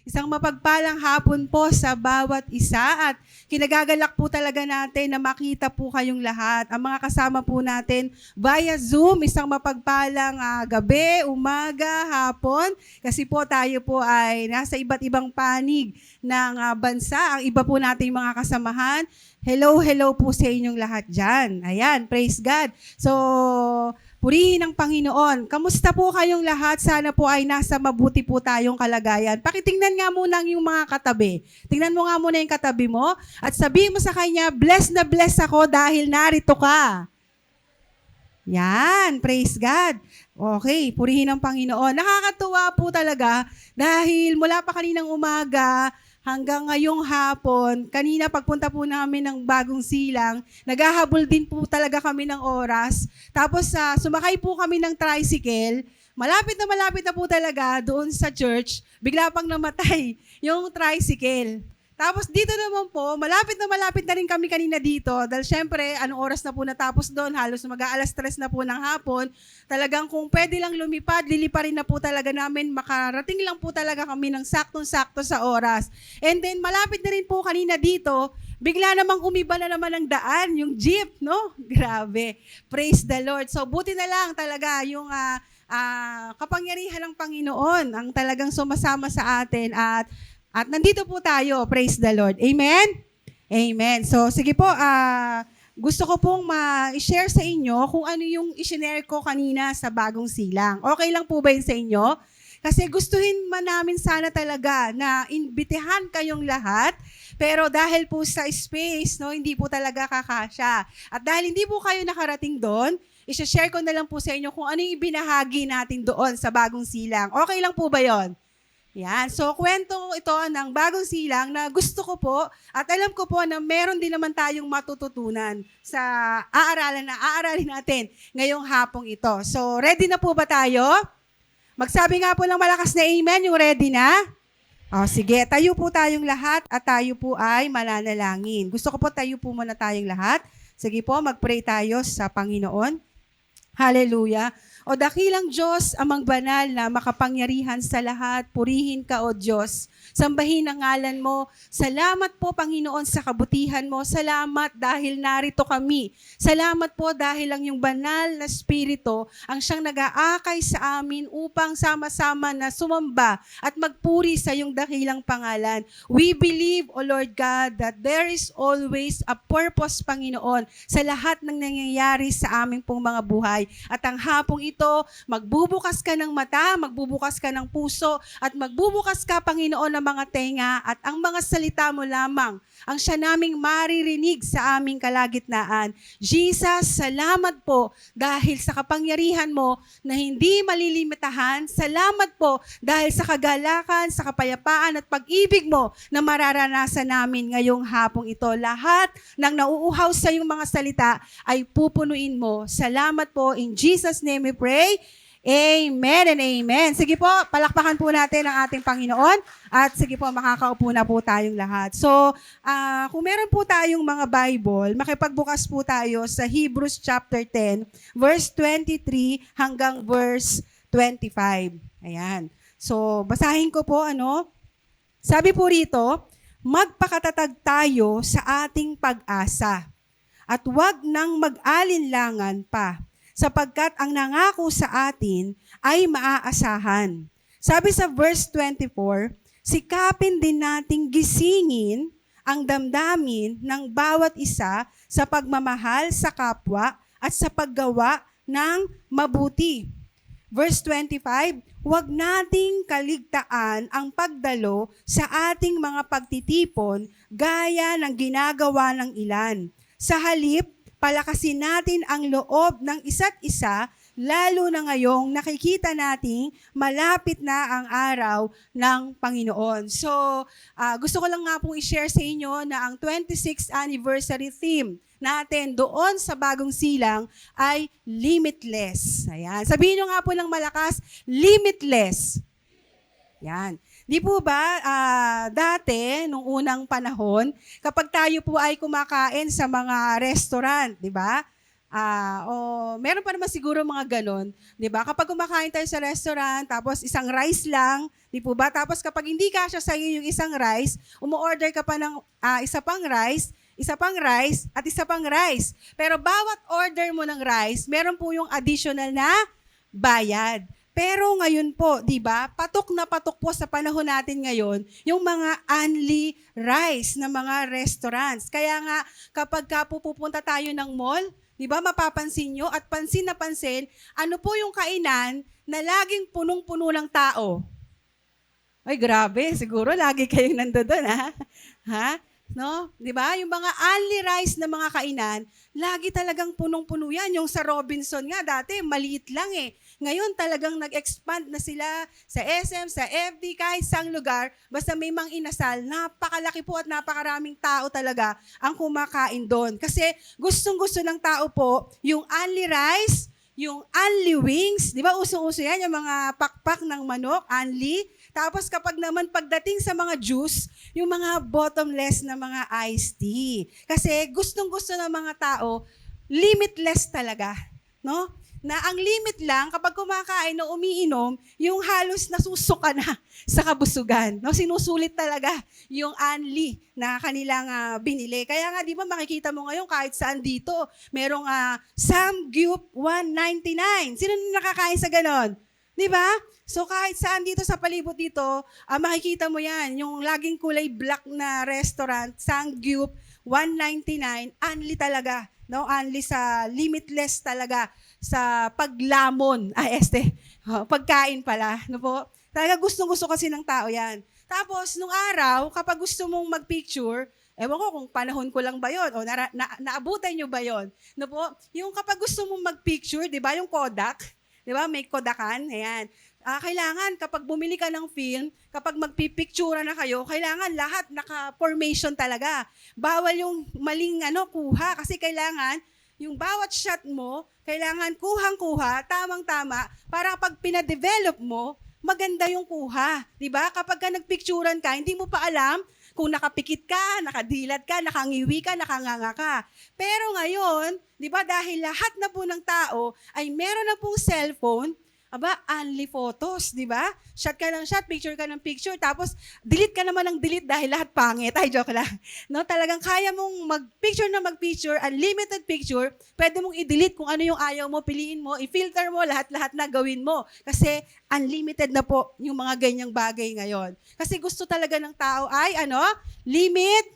Isang mapagpalang hapon po sa bawat isa at kinagagalak po talaga natin na makita po kayong lahat. Ang mga kasama po natin via Zoom, isang mapagpalang gabi, umaga, hapon. Kasi po tayo po ay nasa iba't ibang panig ng bansa. Ang iba po nating mga kasamahan. Hello, hello po sa inyong lahat dyan. Ayan, praise God. So, purihin ang Panginoon. Kamusta po kayong lahat? Sana po ay nasa mabuti po tayong kalagayan. Pakitingnan nga muna yung mga katabi. Tingnan mo nga muna yung katabi mo at sabihin mo sa kanya, bless na bless ako dahil narito ka. Yan, praise God. Okay, purihin ang Panginoon. Nakakatuwa po talaga dahil mula pa kaninang umaga, hanggang ngayong hapon, kanina pagpunta po namin ng Bagong Silang, naghahabol din po talaga kami ng oras. Tapos sumakay po kami ng tricycle. Malapit na po talaga doon sa church. Bigla pang namatay yung tricycle. Tapos dito naman po, malapit na rin kami kanina dito. Dahil syempre, anong oras na po natapos doon? Halos mag-aalas 3 na po ng hapon. Talagang kung pwede lang lumipad, liliparin na po talaga namin. Makarating lang po talaga kami ng saktong-sakto sa oras. And then, malapit na rin po kanina dito, bigla namang umiba na naman ang daan, yung jeep, no? Grabe. Praise the Lord. So, buti na lang talaga yung kapangyarihan ng Panginoon ang talagang sumasama sa atin at nandito po tayo, praise the Lord. Amen? Amen. So, sige po, gusto ko pong ma-share sa inyo kung ano yung i-share ko kanina sa Bagong Silang. Okay lang po ba yun sa inyo? Kasi gustuhin man namin sana talaga na imbitehan kayong lahat, pero dahil po sa space, no, hindi po talaga kakasya. At dahil hindi po kayo nakarating doon, i-share ko na lang po sa inyo kung ano yung ibinahagi natin doon sa Bagong Silang. Okay lang po ba yon? Yan. So, kwento ito ng Bagong Silang na gusto ko po at alam ko po na meron din naman tayong matututunan sa aaralin natin ngayong hapong ito. So, ready na po ba tayo? Magsabi nga po ng malakas na amen, yung ready na? O, sige, tayo po tayong lahat at tayo po ay mananalangin. Gusto ko po tayo po muna tayong lahat. Sige po, mag-pray tayo sa Panginoon. Hallelujah. O dakilang Diyos, amang banal na makapangyarihan sa lahat, purihin ka o Diyos. Sambahin ang ngalan mo. Salamat po Panginoon sa kabutihan mo. Salamat dahil narito kami. Salamat po dahil ang yung banal na Espiritu ang siyang nag-aakay sa amin upang sama-sama na sumamba at magpuri sa iyong dakilang pangalan. We believe, O Lord God, that there is always a purpose, Panginoon, sa lahat ng nangyayari sa aming pong mga buhay. At ang hapong ito, magbubukas ka ng mata, magbubukas ka ng puso, at magbubukas ka, Panginoon, ng mga tenga, at ang mga salita mo lamang ang siya naming maririnig sa aming kalagitnaan. Jesus, salamat po dahil sa kapangyarihan mo na hindi malilimitahan. Salamat po dahil sa kagalakan, sa kapayapaan at pag-ibig mo na mararanasan namin ngayong hapong ito. Lahat ng nauuhaw sa iyong mga salita ay pupunuin mo. Salamat po. In Jesus' name we pray. Amen and amen. Sige po, palakpakan po natin ang ating Panginoon at sige po, makakaupo na po tayong lahat. So, kung meron po tayong mga Bible, makipagbukas po tayo sa Hebrews chapter 10, verse 23 hanggang verse 25. Ayan. So, basahin ko po, sabi po rito, magpakatatag tayo sa ating pag-asa at huwag nang mag-alinlangan pa, sapagkat ang nangako sa atin ay maaasahan. Sabi sa verse 24, sikapin din nating gisingin ang damdamin ng bawat isa sa pagmamahal sa kapwa at sa paggawa ng mabuti. Verse 25, huwag nating kaligtaan ang pagdalo sa ating mga pagtitipon gaya ng ginagawa ng ilan. Sa halip, palakasin natin ang loob ng isa't isa, lalo na ngayong nakikita nating malapit na ang araw ng Panginoon. So, gusto ko lang nga pong i-share sa inyo na ang 26th anniversary theme natin doon sa Bagong Silang ay limitless. Ayan. Sabihin nyo nga po ng malakas, limitless. Yan. Di po ba, dati, nung unang panahon, kapag tayo po ay kumakain sa mga restaurant, di ba? O meron pa naman siguro mga ganon, 'di ba? Kapag kumakain tayo sa restaurant, tapos isang rice lang, 'di po ba? Tapos kapag hindi kasya sa iyo yung isang rice, umu-order ka pa ng isa pang rice, isa pang rice, at isa pang rice. Pero bawat order mo ng rice, meron po yung additional na bayad. Pero ngayon po, 'di ba? Patok na patok po sa panahon natin ngayon yung mga only rice na mga restaurants. Kaya nga kapag pupunta tayo ng mall, 'di ba, mapapansin nyo at pansin na pansin, ano po yung kainan na laging punong-puno ng tao? Ay, grabe, siguro lagi kayong nandoon, ha? Ha? No? 'Di ba? Yung mga only rice na mga kainan, lagi talagang punong-puno yan. Yung sa Robinson nga dati, maliit lang eh. Ngayon talagang nag-expand na sila sa SM, sa FB, kahit saang lugar, basta may mang inasal, napakalaki po at napakaraming tao talaga ang kumakain doon. Kasi gustong-gusto ng tao po yung only rice, yung only wings, di ba usong-uso yan, yung mga pakpak ng manok, only. Tapos kapag naman pagdating sa mga juice, yung mga bottomless na mga iced tea. Kasi gustong-gusto ng mga tao, limitless talaga, no? Na ang limit lang, kapag kumakain o umiinom, yung halos nasusuka na sa kabusugan. No? Sinusulit talaga yung only na kanilang binili. Kaya nga, di ba makikita mo ngayon kahit saan dito, merong Samgyup 199. Sino nakakain sa ganon? Di ba? So kahit saan dito sa palibot dito, makikita mo yan, yung laging kulay black na restaurant, Samgyup 199, only talaga. No, only sa limitless talaga sa paglamon. Pagkain pala, no po. Talaga gustong-gusto kasi ng tao 'yan. Tapos nung araw, kapag gusto mong mag-picture, ewan ko kung panahon ko lang ba 'yon o naabutan niyo ba 'yon? No po, yung kapag gusto mong mag-picture, 'di ba, yung Kodak, 'di ba? May Kodakan, ayan. Kailangan kapag bumili ka ng film, kapag magpipictura na kayo, kailangan lahat naka-formation talaga. Bawal yung maling kuha kasi kailangan yung bawat shot mo, kailangan kuhang-kuha, tamang-tama, para kapag pina-develop mo, maganda yung kuha. 'Di ba? Kapag ka nagpicturan ka, hindi mo pa alam kung nakapikit ka, nakadilat ka, nakangiwi ka, nakanganga ka. Pero ngayon, 'di ba, dahil lahat na po ng tao ay meron na pong cellphone, only photos, di ba? Shot ka ng shot, picture ka ng picture, tapos delete ka naman ng delete dahil lahat pangit. Ay, joke lang. No, talagang kaya mong mag-picture na mag-picture, unlimited picture, pwede mong i-delete kung ano yung ayaw mo, piliin mo, i-filter mo, lahat-lahat na gawin mo. Kasi unlimited na po yung mga ganyang bagay ngayon. Kasi gusto talaga ng tao ay, limit.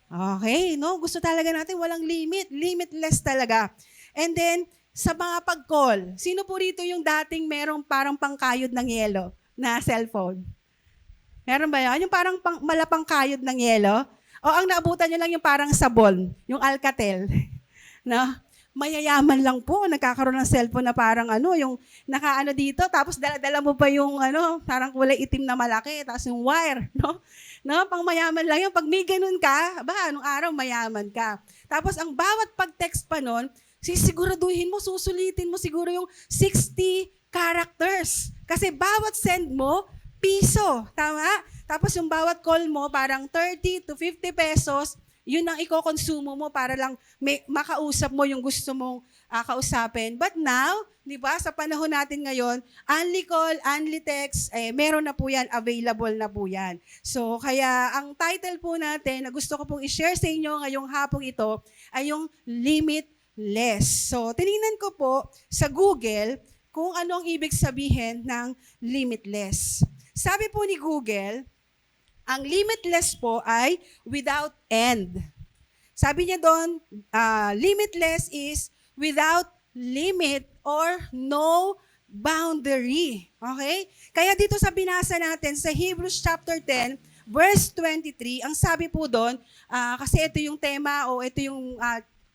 Okay, no? Gusto talaga natin walang limit. Limitless talaga. And then, sa mga pag-call, sino po rito yung dating merong parang pangkayod ng yelo na cellphone? Meron ba yan? Yung parang malapang kayod ng yelo? O ang naabutan nyo lang yung parang sabon, yung Alcatel? No? Mayayaman lang po, nagkakaroon ng cellphone na parang yung nakaano dito, tapos dala-dala mo pa yung parang kulay itim na malaki, tapos yung wire, no? No, pang mayaman lang yun. Pag may ganun ka, anong araw mayaman ka. Tapos ang bawat pag-text pa nun, sisiguraduhin mo, susulitin mo siguro yung 60 characters. Kasi bawat send mo, piso. Tama? Tapos yung bawat call mo, parang 30 to 50 pesos, yun ang iko-consumo mo para lang makausap mo yung gusto mong kausapin. But now, di ba, sa panahon natin ngayon, only call, only text, meron na po yan, available na po yan. So, kaya ang title po natin na gusto ko pong i-share sa inyo ngayong hapong ito ay yung limitless. So, tinignan ko po sa Google kung ano ang ibig sabihin ng limitless. Sabi po ni Google, ang limitless po ay without end. Sabi niya doon, limitless is without limit or no boundary. Okay? Kaya dito sa binasa natin sa Hebrews chapter 10, verse 23, ang sabi po doon, kasi ito yung tema o ito yung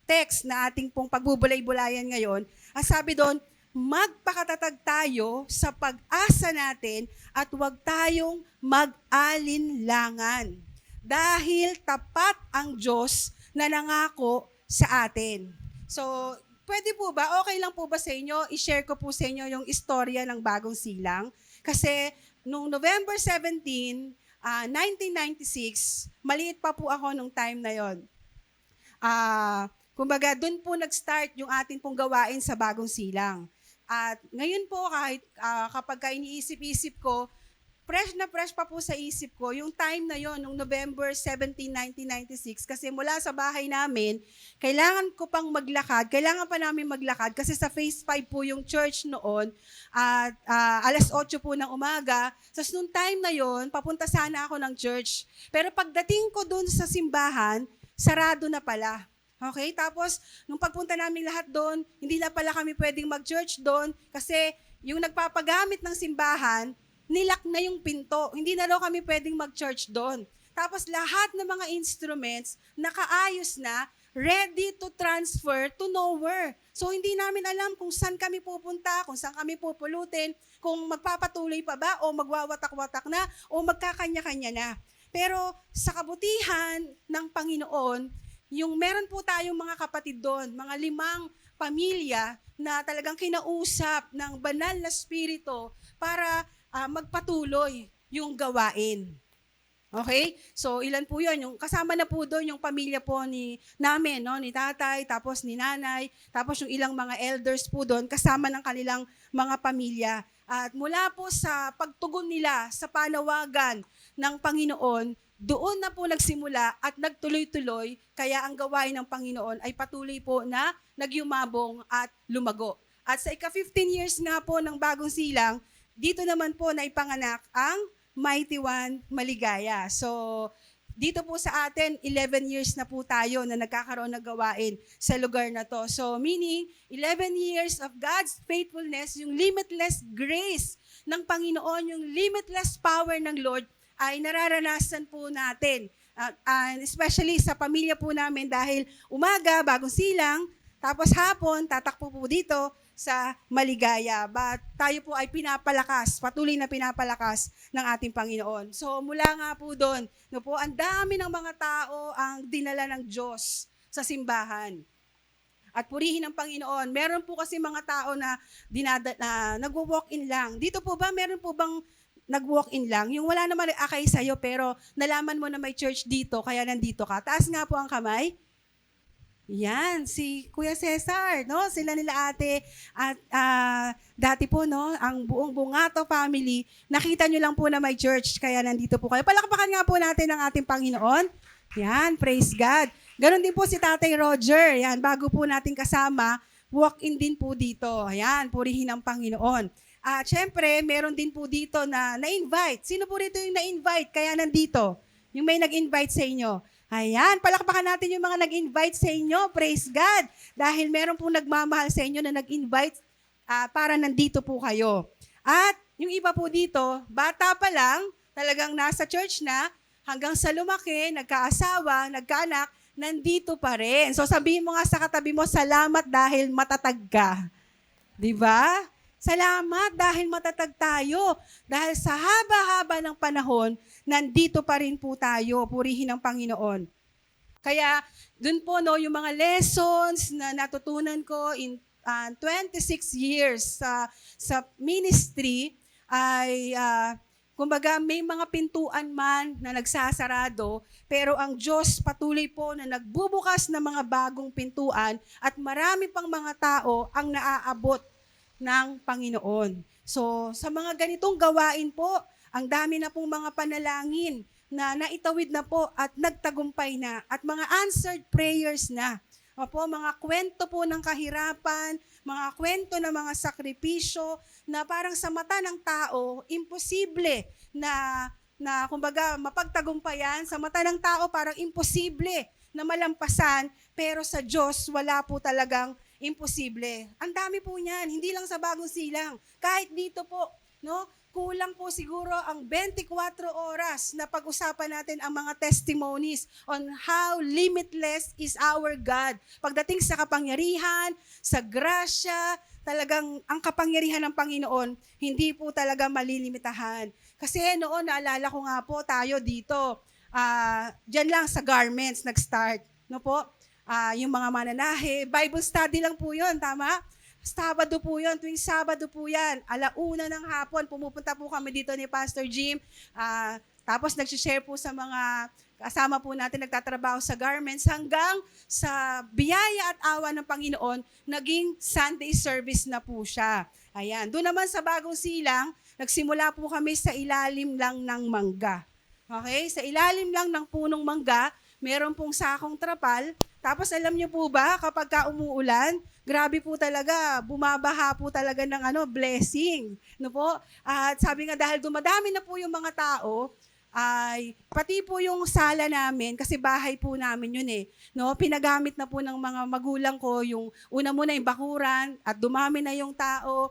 text na ating pong pagbubulay-bulayan ngayon, ang sabi doon, magpakatatag tayo sa pag-asa natin at huwag tayong mag-alinlangan. Dahil tapat ang Diyos na nangako sa atin. So, pwede po ba, okay lang po ba sa inyo, i-share ko po sa inyo yung istorya ng Bagong Silang? Kasi, noong November 17, 1996, maliit pa po ako nung time na yon. Kumbaga, doon po nag-start yung atin pong gawain sa Bagong Silang. At ngayon po, kahit kapag iniisip-isip ko, fresh pa po sa isip ko, yung time na yon, nung November 17, 1996, kasi mula sa bahay namin, kailangan pa namin maglakad, kasi sa Phase 5 po yung church noon, at alas 8 po ng umaga. Tapos nung time na yon, papunta sana ako ng church. Pero pagdating ko doon sa simbahan, sarado na pala. Okay? Tapos, nung pagpunta namin lahat doon, hindi na pala kami pwedeng mag-church doon kasi yung nagpapagamit ng simbahan, nilak na yung pinto. Hindi na daw kami pwedeng mag-church doon. Tapos lahat ng mga instruments, nakaayos na, ready to transfer to nowhere. So hindi namin alam kung saan kami pupunta, kung saan kami pupulutin, kung magpapatuloy pa ba o magwawatak-watak na o magkakanya-kanya na. Pero sa kabutihan ng Panginoon, yung meron po tayong mga kapatid doon, mga 5 pamilya na talagang kinausap ng banal na spirito para magpatuloy yung gawain. Okay? So, ilan po yun? Yung, kasama na po doon yung pamilya po namin, no? Ni tatay, tapos ni nanay, tapos yung ilang mga elders po doon, kasama ng kanilang mga pamilya. At mula po sa pagtugon nila sa panawagan ng Panginoon, doon na po nagsimula at nagtuloy-tuloy, kaya ang gawain ng Panginoon ay patuloy po na nagyumabong at lumago. At sa ika-15 years nga po ng Bagong Silang, dito naman po naipanganak ang Mighty One Maligaya. So, dito po sa atin, 11 years na po tayo na nagkakaroon ng gawain sa lugar na to. So, meaning, 11 years of God's faithfulness, yung limitless grace ng Panginoon, yung limitless power ng Lord, ay nararanasan po natin. Especially sa pamilya po namin dahil umaga, Bagong Silang, tapos hapon, tatakpo po dito sa Maligaya. But tayo po ay patuloy na pinapalakas ng ating Panginoon. So mula nga po doon, ang dami ng mga tao ang dinala ng Diyos sa simbahan. At purihin ng Panginoon. Meron po kasi mga tao na nagwo-walk-in lang. Dito po ba, meron po bang nag-walk-in lang? Yung wala naman akay sa'yo, pero nalaman mo na may church dito, kaya nandito ka. Taas nga po ang kamay. Yan, si Kuya Cesar, no? Sila nila ate at dati po, no, ang buong Bungato family, nakita nyo lang po na may church, kaya nandito po kayo. Palakpakan nga po natin ang ating Panginoon. Yan, praise God. Ganon din po si Tatay Roger. Yan, bago po natin kasama, walk-in din po dito. Yan, purihin ang Panginoon. At syempre, meron din po dito na na-invite. Sino po rito yung na-invite kaya nandito? Yung may nag-invite sa inyo. Ayan, palakpakan natin yung mga nag-invite sa inyo. Praise God. Dahil meron pong nagmamahal sa inyo na nag-invite para nandito po kayo. At yung iba po dito, bata pa lang, talagang nasa church na, hanggang sa lumaki, nagkaasawa, nagkaanak, nandito pa rin. So sabihin mo nga sa katabi mo, salamat dahil matatag ka. Diba? Salamat dahil matatag tayo. Dahil sa haba-haba ng panahon, nandito pa rin po tayo. Purihin ang Panginoon. Kaya, dun po, no, yung mga lessons na natutunan ko in 26 years sa ministry ay, kumbaga, may mga pintuan man na nagsasarado, pero ang Diyos patuloy po na nagbubukas ng mga bagong pintuan at marami pang mga tao ang naaabot ng Panginoon. So, sa mga ganitong gawain po, ang dami na pong mga panalangin na naitawid na po at nagtagumpay na at mga answered prayers na. Opo, mga kwento po ng kahirapan, mga kwento ng mga sakripisyo na parang sa mata ng tao, imposible na kumbaga mapagtagumpayan. Sa mata ng tao, parang imposible na malampasan, pero sa Diyos, wala po talagang imposible. Ang dami po niyan, hindi lang sa Bagong Silang. Kahit dito po, no, kulang po siguro ang 24 oras na pag-usapan natin ang mga testimonies on how limitless is our God. Pagdating sa kapangyarihan, sa grasya, talagang ang kapangyarihan ng Panginoon, hindi po talaga malilimitahan. Kasi noon, naalala ko nga po tayo dito, dyan lang sa garments nag-start. No po? Yung mga mananahe, Bible study lang po yun, tama? Sabado po yun, tuwing Sabado po yan, 1:00 ng hapon, pumupunta po kami dito ni Pastor Jim, Tapos nag-share po sa mga kasama po natin nagtatrabaho sa garments hanggang sa biyaya at awa ng Panginoon, naging Sunday service na po siya. Ayan. Doon naman sa Bagong Silang, nagsimula po kami sa ilalim lang ng mangga. Okay? Sa ilalim lang ng punong mangga, meron pong sakong trapal. Tapos alam niyo po ba, kapag ka umuulan, grabe po talaga, bumabaha po talaga ng blessing. No po? At sabi nga dahil dumadami na po yung mga tao, ay pati po yung sala namin, kasi bahay po namin yun no? Pinagamit na po ng mga magulang ko, yung una muna yung bakuran, at dumami na yung tao,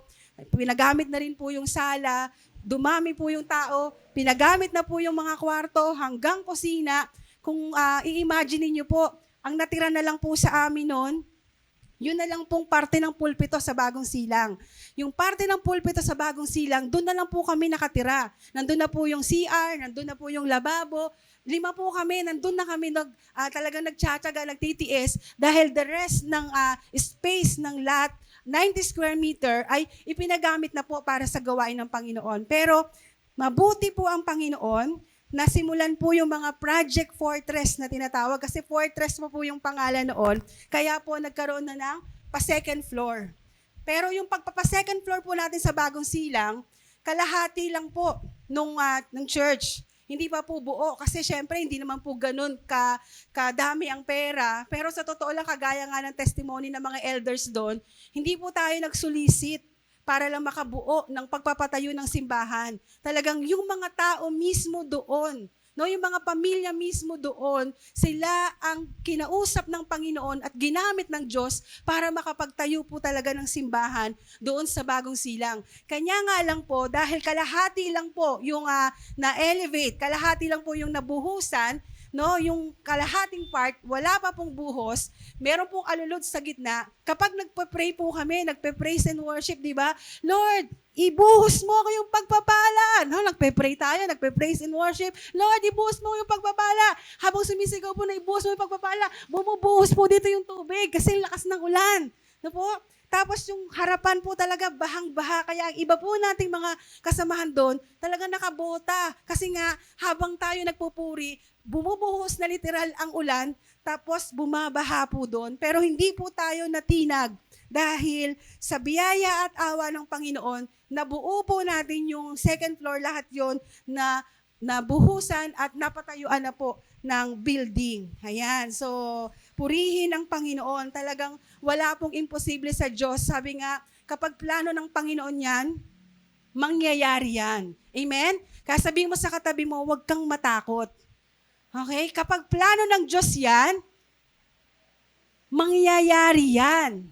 pinagamit na rin po yung sala, dumami po yung tao, pinagamit na po yung mga kwarto hanggang kusina. Kung i-imagine niyo po, ang natira na lang po sa amin noon, yun na lang pong parte ng pulpito sa Bagong Silang. Yung parte ng pulpito sa Bagong Silang, doon na lang po kami nakatira. Nandun na po yung CR, nandun na po yung lababo. 5 po kami, nandun na kami talagang nagtsatsaga, nagtitiis dahil the rest ng space ng lot, 90 square meter, ay ipinagamit na po para sa gawain ng Panginoon. Pero mabuti po ang Panginoon, nasimulan po yung mga Project Fortress na tinatawag kasi Fortress po yung pangalan noon. Kaya po nagkaroon na ng pa-second floor. Pero yung pagpapa-second floor po natin sa Bagong Silang, kalahati lang po ng church. Hindi pa po buo kasi syempre hindi naman po ganun kadami ang pera. Pero sa totoo lang, kagaya nga ng testimony ng mga elders doon, hindi po tayo nagsulisit para lang makabuo ng pagpapatayo ng simbahan. Talagang yung mga tao mismo doon, no, yung mga pamilya mismo doon, sila ang kinausap ng Panginoon at ginamit ng Diyos para makapagtayo po talaga ng simbahan doon sa Bagong Silang. Kanya nga lang po, dahil kalahati lang po yung na-elevate, kalahati lang po yung nabuhusan, no, yung kalahating part, wala pa pong buhos, meron pong alulod sa gitna. Kapag nagpe-pray po kami, nagpe-praise and worship, di ba? Lord, ibuhos mo ko yung pagpapala. No, nagpe-pray tayo, nagpe-praise and worship. Lord, ibuhos mo yung pagpapala. Habang sumisigaw po na ibuhos mo yung pagpapala, bumubuhos po dito yung tubig kasi lakas ng ulan. No po? Tapos yung harapan po talaga bahang-baha. Kaya ang iba po nating mga kasamahan doon, talaga nakabota. Kasi nga, habang tayo nagpupuri, bumubuhos na literal ang ulan, tapos bumabaha po doon. Pero hindi po tayo natinag dahil sa biyaya at awa ng Panginoon, nabuo po natin yung second floor, lahat yon na nabuhusan at napatayuan na po ng building. Ayan. So, purihin ang Panginoon. Talagang wala pong imposible sa Diyos. Sabi nga, kapag plano ng Panginoon yan, mangyayari yan. Amen? Kaya sabihin mo sa katabi mo, huwag kang matakot. Okay? Kapag plano ng Diyos yan, mangyayari yan.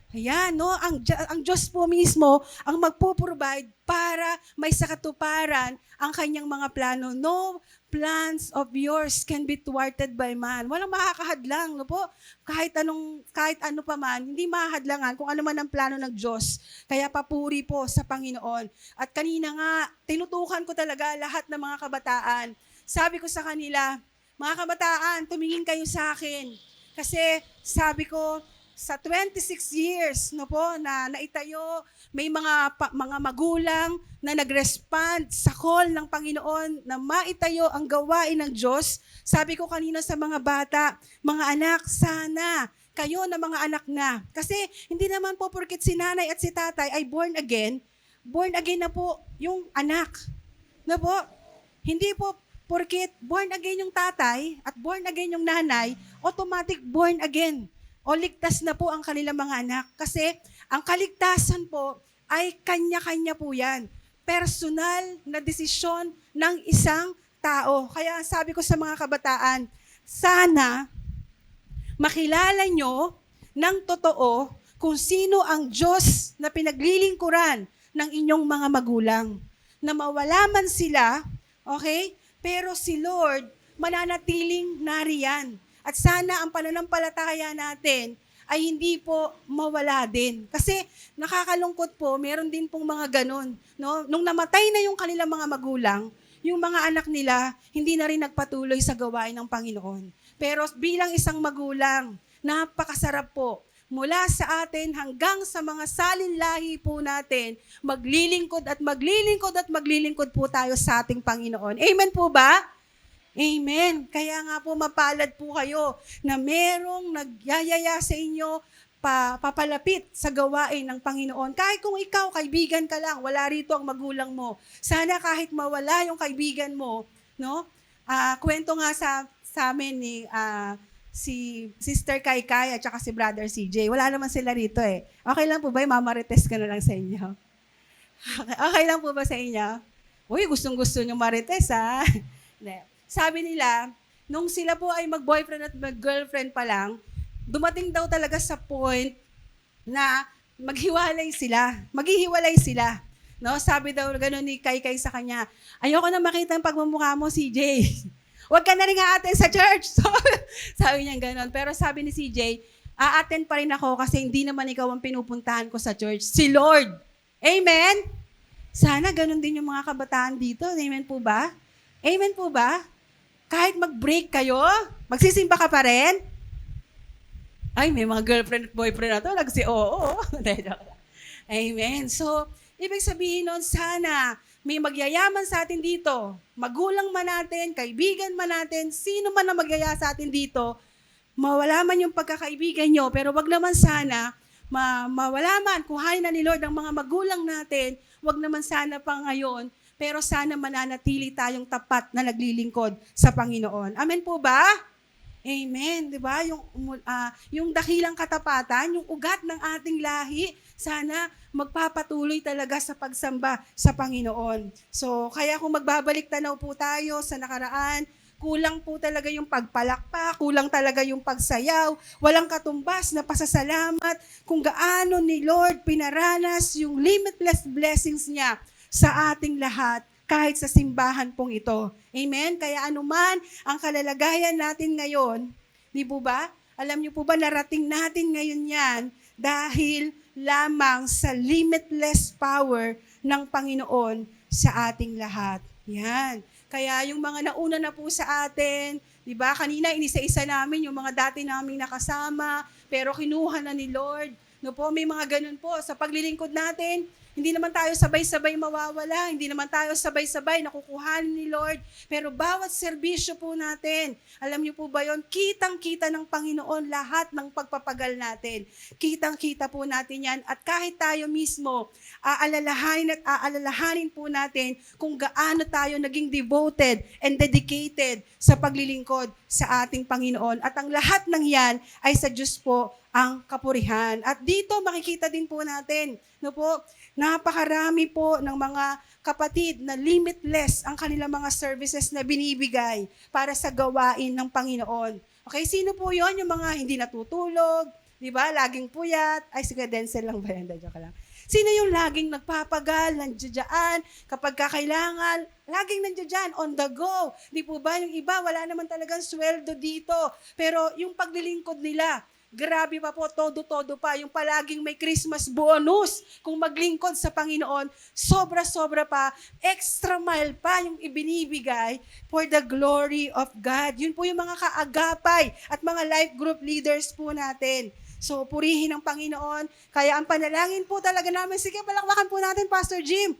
Ayan, no? Ang Diyos po mismo ang magpo-provide para may sakatuparan ang kanyang mga plano. No plans of yours can be thwarted by man. Walang makakahadlang, no po? Kahit ano pa man, hindi mahahadlangan kung ano man ang plano ng Diyos. Kaya papuri po sa Panginoon. At kanina nga, tinutukan ko talaga lahat ng mga kabataan. Sabi ko sa kanila, mga kabataan, tumingin kayo sa akin. Kasi sabi ko, sa 26 years no po na naitayo, may mga magulang na nag-respond sa call ng Panginoon na maitayo ang gawain ng Diyos. Sabi ko kanina sa mga bata, mga anak, sana kayo na mga anak na. Kasi hindi naman po porket si nanay at si tatay ay born again na po yung anak. No po? Hindi po porket born again yung tatay at born again yung nanay, automatic born again. O ligtas na po ang kanilang mga anak. Kasi ang kaligtasan po ay kanya-kanya po yan. Personal na desisyon ng isang tao. Kaya sabi ko sa mga kabataan, sana makilala nyo ng totoo kung sino ang Diyos na pinaglilingkuran ng inyong mga magulang. Na mawala man sila, okay? Pero si Lord mananatiling nariyan. At sana ang pananampalataya natin ay hindi po mawala din. Kasi nakakalungkot po, meron din pong mga ganun. No? Nung namatay na yung kanilang mga magulang, yung mga anak nila, hindi na rin nagpatuloy sa gawain ng Panginoon. Pero bilang isang magulang, napakasarap po mula sa atin hanggang sa mga salinlahi po natin, maglilingkod at maglilingkod at maglilingkod po tayo sa ating Panginoon. Amen po ba? Amen. Kaya nga po mapalad po kayo na merong nagyayaya sa inyo papalapit sa gawain ng Panginoon. Kahit kung ikaw, kaibigan ka lang, wala rito ang magulang mo. Sana kahit mawala yung kaibigan mo, no? Kwento nga sa amin ni si Sister Kaykay at saka si Brother CJ. Wala naman sila rito eh. Okay lang po ba? Mamarites ka na lang sa inyo. Okay lang po ba sa inyo? Uy, gustong-gusto nyo marites ha? Sabi nila, nung sila po ay mag-boyfriend at mag-girlfriend pa lang, dumating daw talaga sa point na maghiwalay sila. Maghihiwalay sila. No? Sabi daw gano'n ni Kaykay sa kanya, ayoko na makita ang pagmumukha mo, CJ. Huwag ka na rin a-attend sa church. So, sabi niya gano'n. Pero sabi ni CJ, a-attend pa rin ako kasi hindi naman ikaw ang pinupuntahan ko sa church. Si Lord. Amen? Sana gano'n din yung mga kabataan dito. Amen po ba? Amen po ba? Kahit mag-break kayo, magsisimba ka pa rin? Ay, may mga girlfriend at boyfriend na to, oo. Amen. So, ibig sabihin nun, sana may magyayaman sa atin dito, magulang man natin, kaibigan man natin, sino man na magyaya sa atin dito, mawala man yung pagkakaibigan nyo, pero wag naman sana, mawala man, kuhain na ni Lord ang mga magulang natin, wag naman sana pa ngayon, pero sana mananatili tayong tapat na naglilingkod sa Panginoon. Amen po ba? Amen, 'di ba? Yung dakilang katapatan, yung ugat ng ating lahi, sana magpapatuloy talaga sa pagsamba sa Panginoon. So, kaya kung magbabalik tanaw po tayo sa nakaraan, kulang po talaga yung pagpalakpak, kulang talaga yung pagsayaw, walang katumbas na pasasalamat kung gaano ni Lord pinaranas yung limitless blessings niya sa ating lahat, kahit sa simbahan pong ito. Amen? Kaya anuman ang kalalagayan natin ngayon, di po ba? Alam niyo po ba, narating natin ngayon yan dahil lamang sa limitless power ng Panginoon sa ating lahat. Yan. Kaya yung mga nauna na po sa atin, di ba? Kanina inisa-isa namin yung mga dati naming nakasama, pero kinuha na ni Lord. No po, may mga ganun po sa paglilingkod natin. Hindi naman tayo sabay-sabay mawawala, hindi naman tayo sabay-sabay nakukuhanin ni Lord. Pero bawat serbisyo po natin, alam niyo po ba yon? Kitang-kita ng Panginoon lahat ng pagpapagal natin. Kitang-kita po natin yan. At kahit tayo mismo, aalalahanin po natin kung gaano tayo naging devoted and dedicated sa paglilingkod sa ating Panginoon. At ang lahat ng yan ay sa Diyos po ang kapurihan. At dito makikita din po natin, no po, napakarami po ng mga kapatid na limitless ang kanilang mga services na binibigay para sa gawain ng Panginoon. Okay, sino po yon? Yung mga hindi natutulog, di ba? Laging puyat. Ay, sige, Denzel lang ba yan? Joke lang. Sino yung laging nagpapagal, nandiyan, kapag kakailangan, laging nandiyan, on the go. Di po ba? Yung iba, wala naman talagang sweldo dito. Pero yung paglilingkod nila, grabe pa po, todo-todo pa. Yung palaging may Christmas bonus. Kung maglingkod sa Panginoon, sobra-sobra pa, extra mile pa yung ibinibigay for the glory of God. Yun po yung mga kaagapay at mga life group leaders po natin. So, purihin ang Panginoon. Kaya ang panalangin po talaga namin, sige, palakpakan po natin, Pastor Jim.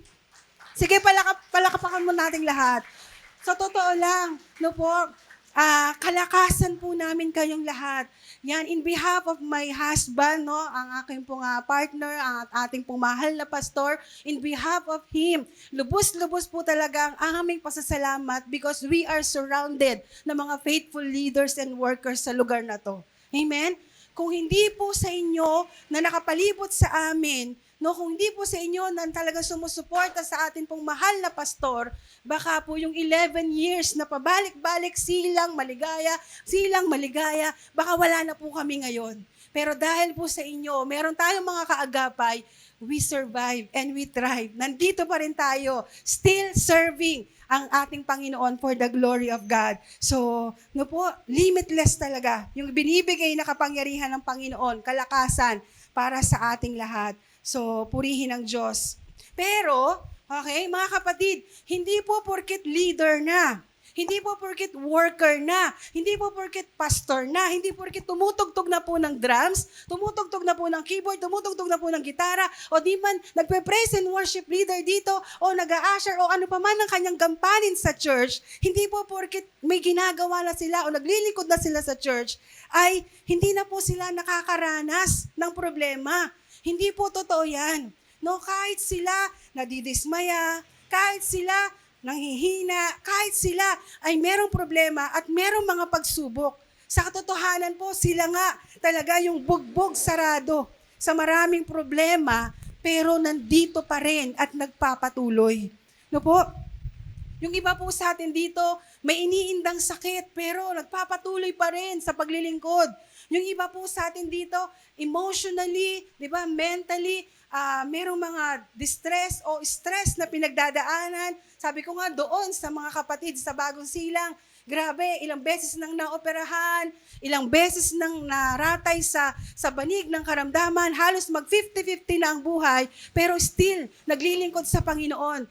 Sige, palakpakan mo natin lahat. Sa totoo lang, no po, kalakasan po namin kayong lahat. Yan, in behalf of my husband, no, ang aking pong partner, ang ating pong mahal na pastor, in behalf of him, lubos-lubos po talaga ang aming pasasalamat because we are surrounded ng mga faithful leaders and workers sa lugar na to. Amen? Kung hindi po sa inyo na nakapalibot sa amin, no, kung hindi po sa inyo na talaga sumusuporta sa atin pong mahal na pastor, baka po yung 11 years na pabalik-balik silang maligaya, baka wala na po kami ngayon. Pero dahil po sa inyo, meron tayong mga kaagapay, we survive and we thrive. Nandito pa rin tayo, still serving ang ating Panginoon for the glory of God. So, no po, limitless talaga yung binibigay na kapangyarihan ng Panginoon, kalakasan para sa ating lahat. So, purihin ang Diyos. Pero, okay, mga kapatid, hindi po porket leader na, Hindi po porket worker na, hindi po porket pastor na, hindi porket tumutugtog na po ng drums, tumutugtog na po ng keyboard, tumutugtog na po ng gitara, o di man nagpe-praise and worship leader dito, o nag-a-usher, o ano pa man ang kanyang gampanin sa church, hindi po porket may ginagawa na sila o naglilingkod na sila sa church, ay hindi na po sila nakakaranas ng problema. Hindi po totoo yan. No, kahit sila nadidismaya, kahit sila nanghihina, kahit sila ay merong problema at merong mga pagsubok. Sa katotohanan po, sila nga talaga yung bugbog sarado sa maraming problema, pero nandito pa rin at nagpapatuloy. No po? Yung iba po sa atin dito, may iniindang sakit, pero nagpapatuloy pa rin sa paglilingkod. Yung iba po sa atin dito, emotionally, di ba, mentally, merong mga distress o stress na pinagdadaanan. Sabi ko nga doon sa mga kapatid sa Bagong Silang, grabe, ilang beses nang naoperahan, ilang beses nang naratay sa banig ng karamdaman, halos mag 50-50 na ang buhay, pero still, naglilingkod sa Panginoon.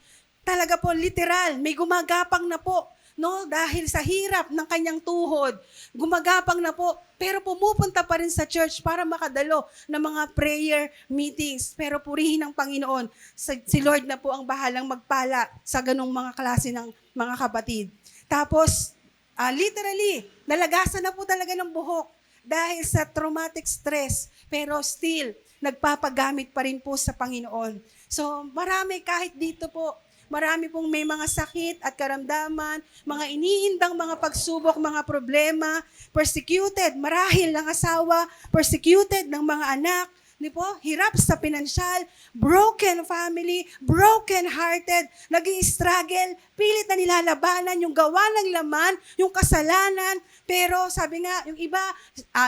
Talaga po, literal, may gumagapang na po, no? Dahil sa hirap ng kanyang tuhod, gumagapang na po, pero pumupunta pa rin sa church para makadalo ng mga prayer meetings. Pero purihin ng Panginoon, si Lord na po ang bahalang magpala sa ganong mga klase ng mga kapatid. Tapos, literally, nalagasan na po talaga ng buhok dahil sa traumatic stress, pero still, nagpapagamit pa rin po sa Panginoon. So, marami kahit dito po, marami pong may mga sakit at karamdaman, mga iniindang mga pagsubok, mga problema, persecuted, marahil ng asawa, persecuted ng mga anak, di po? Hirap sa pinansyal, broken family, broken-hearted, nag-i-struggle, pilit na nilalabanan yung gawa ng laman, yung kasalanan, pero sabi nga, yung iba,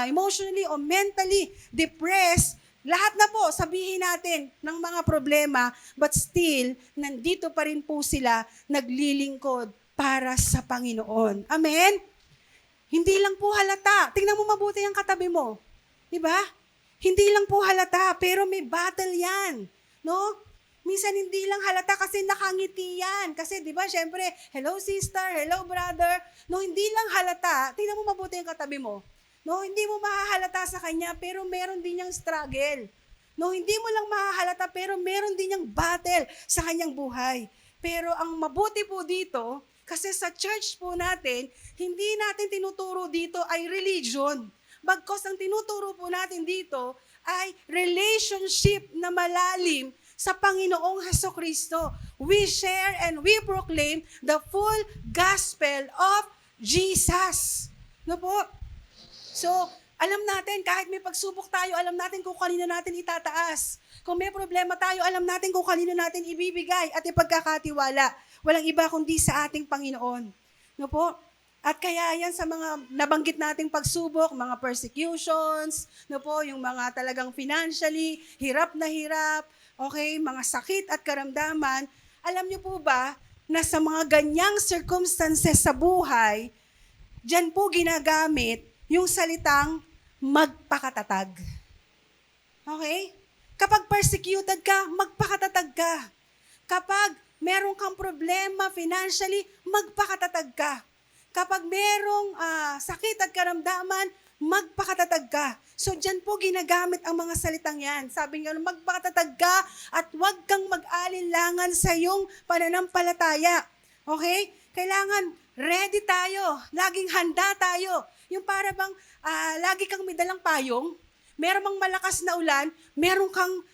emotionally o mentally depressed, lahat na po, sabihin natin, ng mga problema, but still, nandito pa rin po sila naglilingkod para sa Panginoon. Amen? Hindi lang po halata. Tingnan mo mabuti ang katabi mo. Diba? Hindi lang po halata, pero may battle yan. No? Minsan hindi lang halata kasi nakangiti yan. Kasi di ba, syempre, hello sister, hello brother. No, hindi lang halata. Tingnan mo mabuti ang katabi mo. No, hindi mo mahahalata sa kanya, pero meron din niyang struggle. No, hindi mo lang mahahalata, pero meron din niyang battle sa kanyang buhay. Pero ang mabuti po dito, kasi sa church po natin, hindi natin tinuturo dito ay religion. Bagkos ang tinuturo po natin dito ay relationship na malalim sa Panginoong Hesukristo. We share and we proclaim the full gospel of Jesus. No po? So, alam natin, kahit may pagsubok tayo, alam natin kung kanino natin itataas. Kung may problema tayo, alam natin kung kanino natin ibibigay at ipagkakatiwala. Walang iba kundi sa ating Panginoon. No po? At kaya yan sa mga nabanggit nating pagsubok, mga persecutions, no po, yung mga talagang financially, hirap na hirap, okay, mga sakit at karamdaman, alam niyo po ba na sa mga ganyang circumstances sa buhay, dyan po ginagamit yung salitang magpakatatag. Okay? Kapag persecuted ka, magpakatatag ka. Kapag meron kang problema financially, magpakatatag ka. Kapag merong sakit at karamdaman, magpakatatag ka. So, dyan po ginagamit ang mga salitang yan. Sabi nga, magpakatatag ka at huwag kang mag-alinlangan sa iyong pananampalataya. Okay? Kailangan ready tayo. Laging handa tayo. Yung para bang lagi kang may dalang payong, meron mang malakas na ulan, meron kang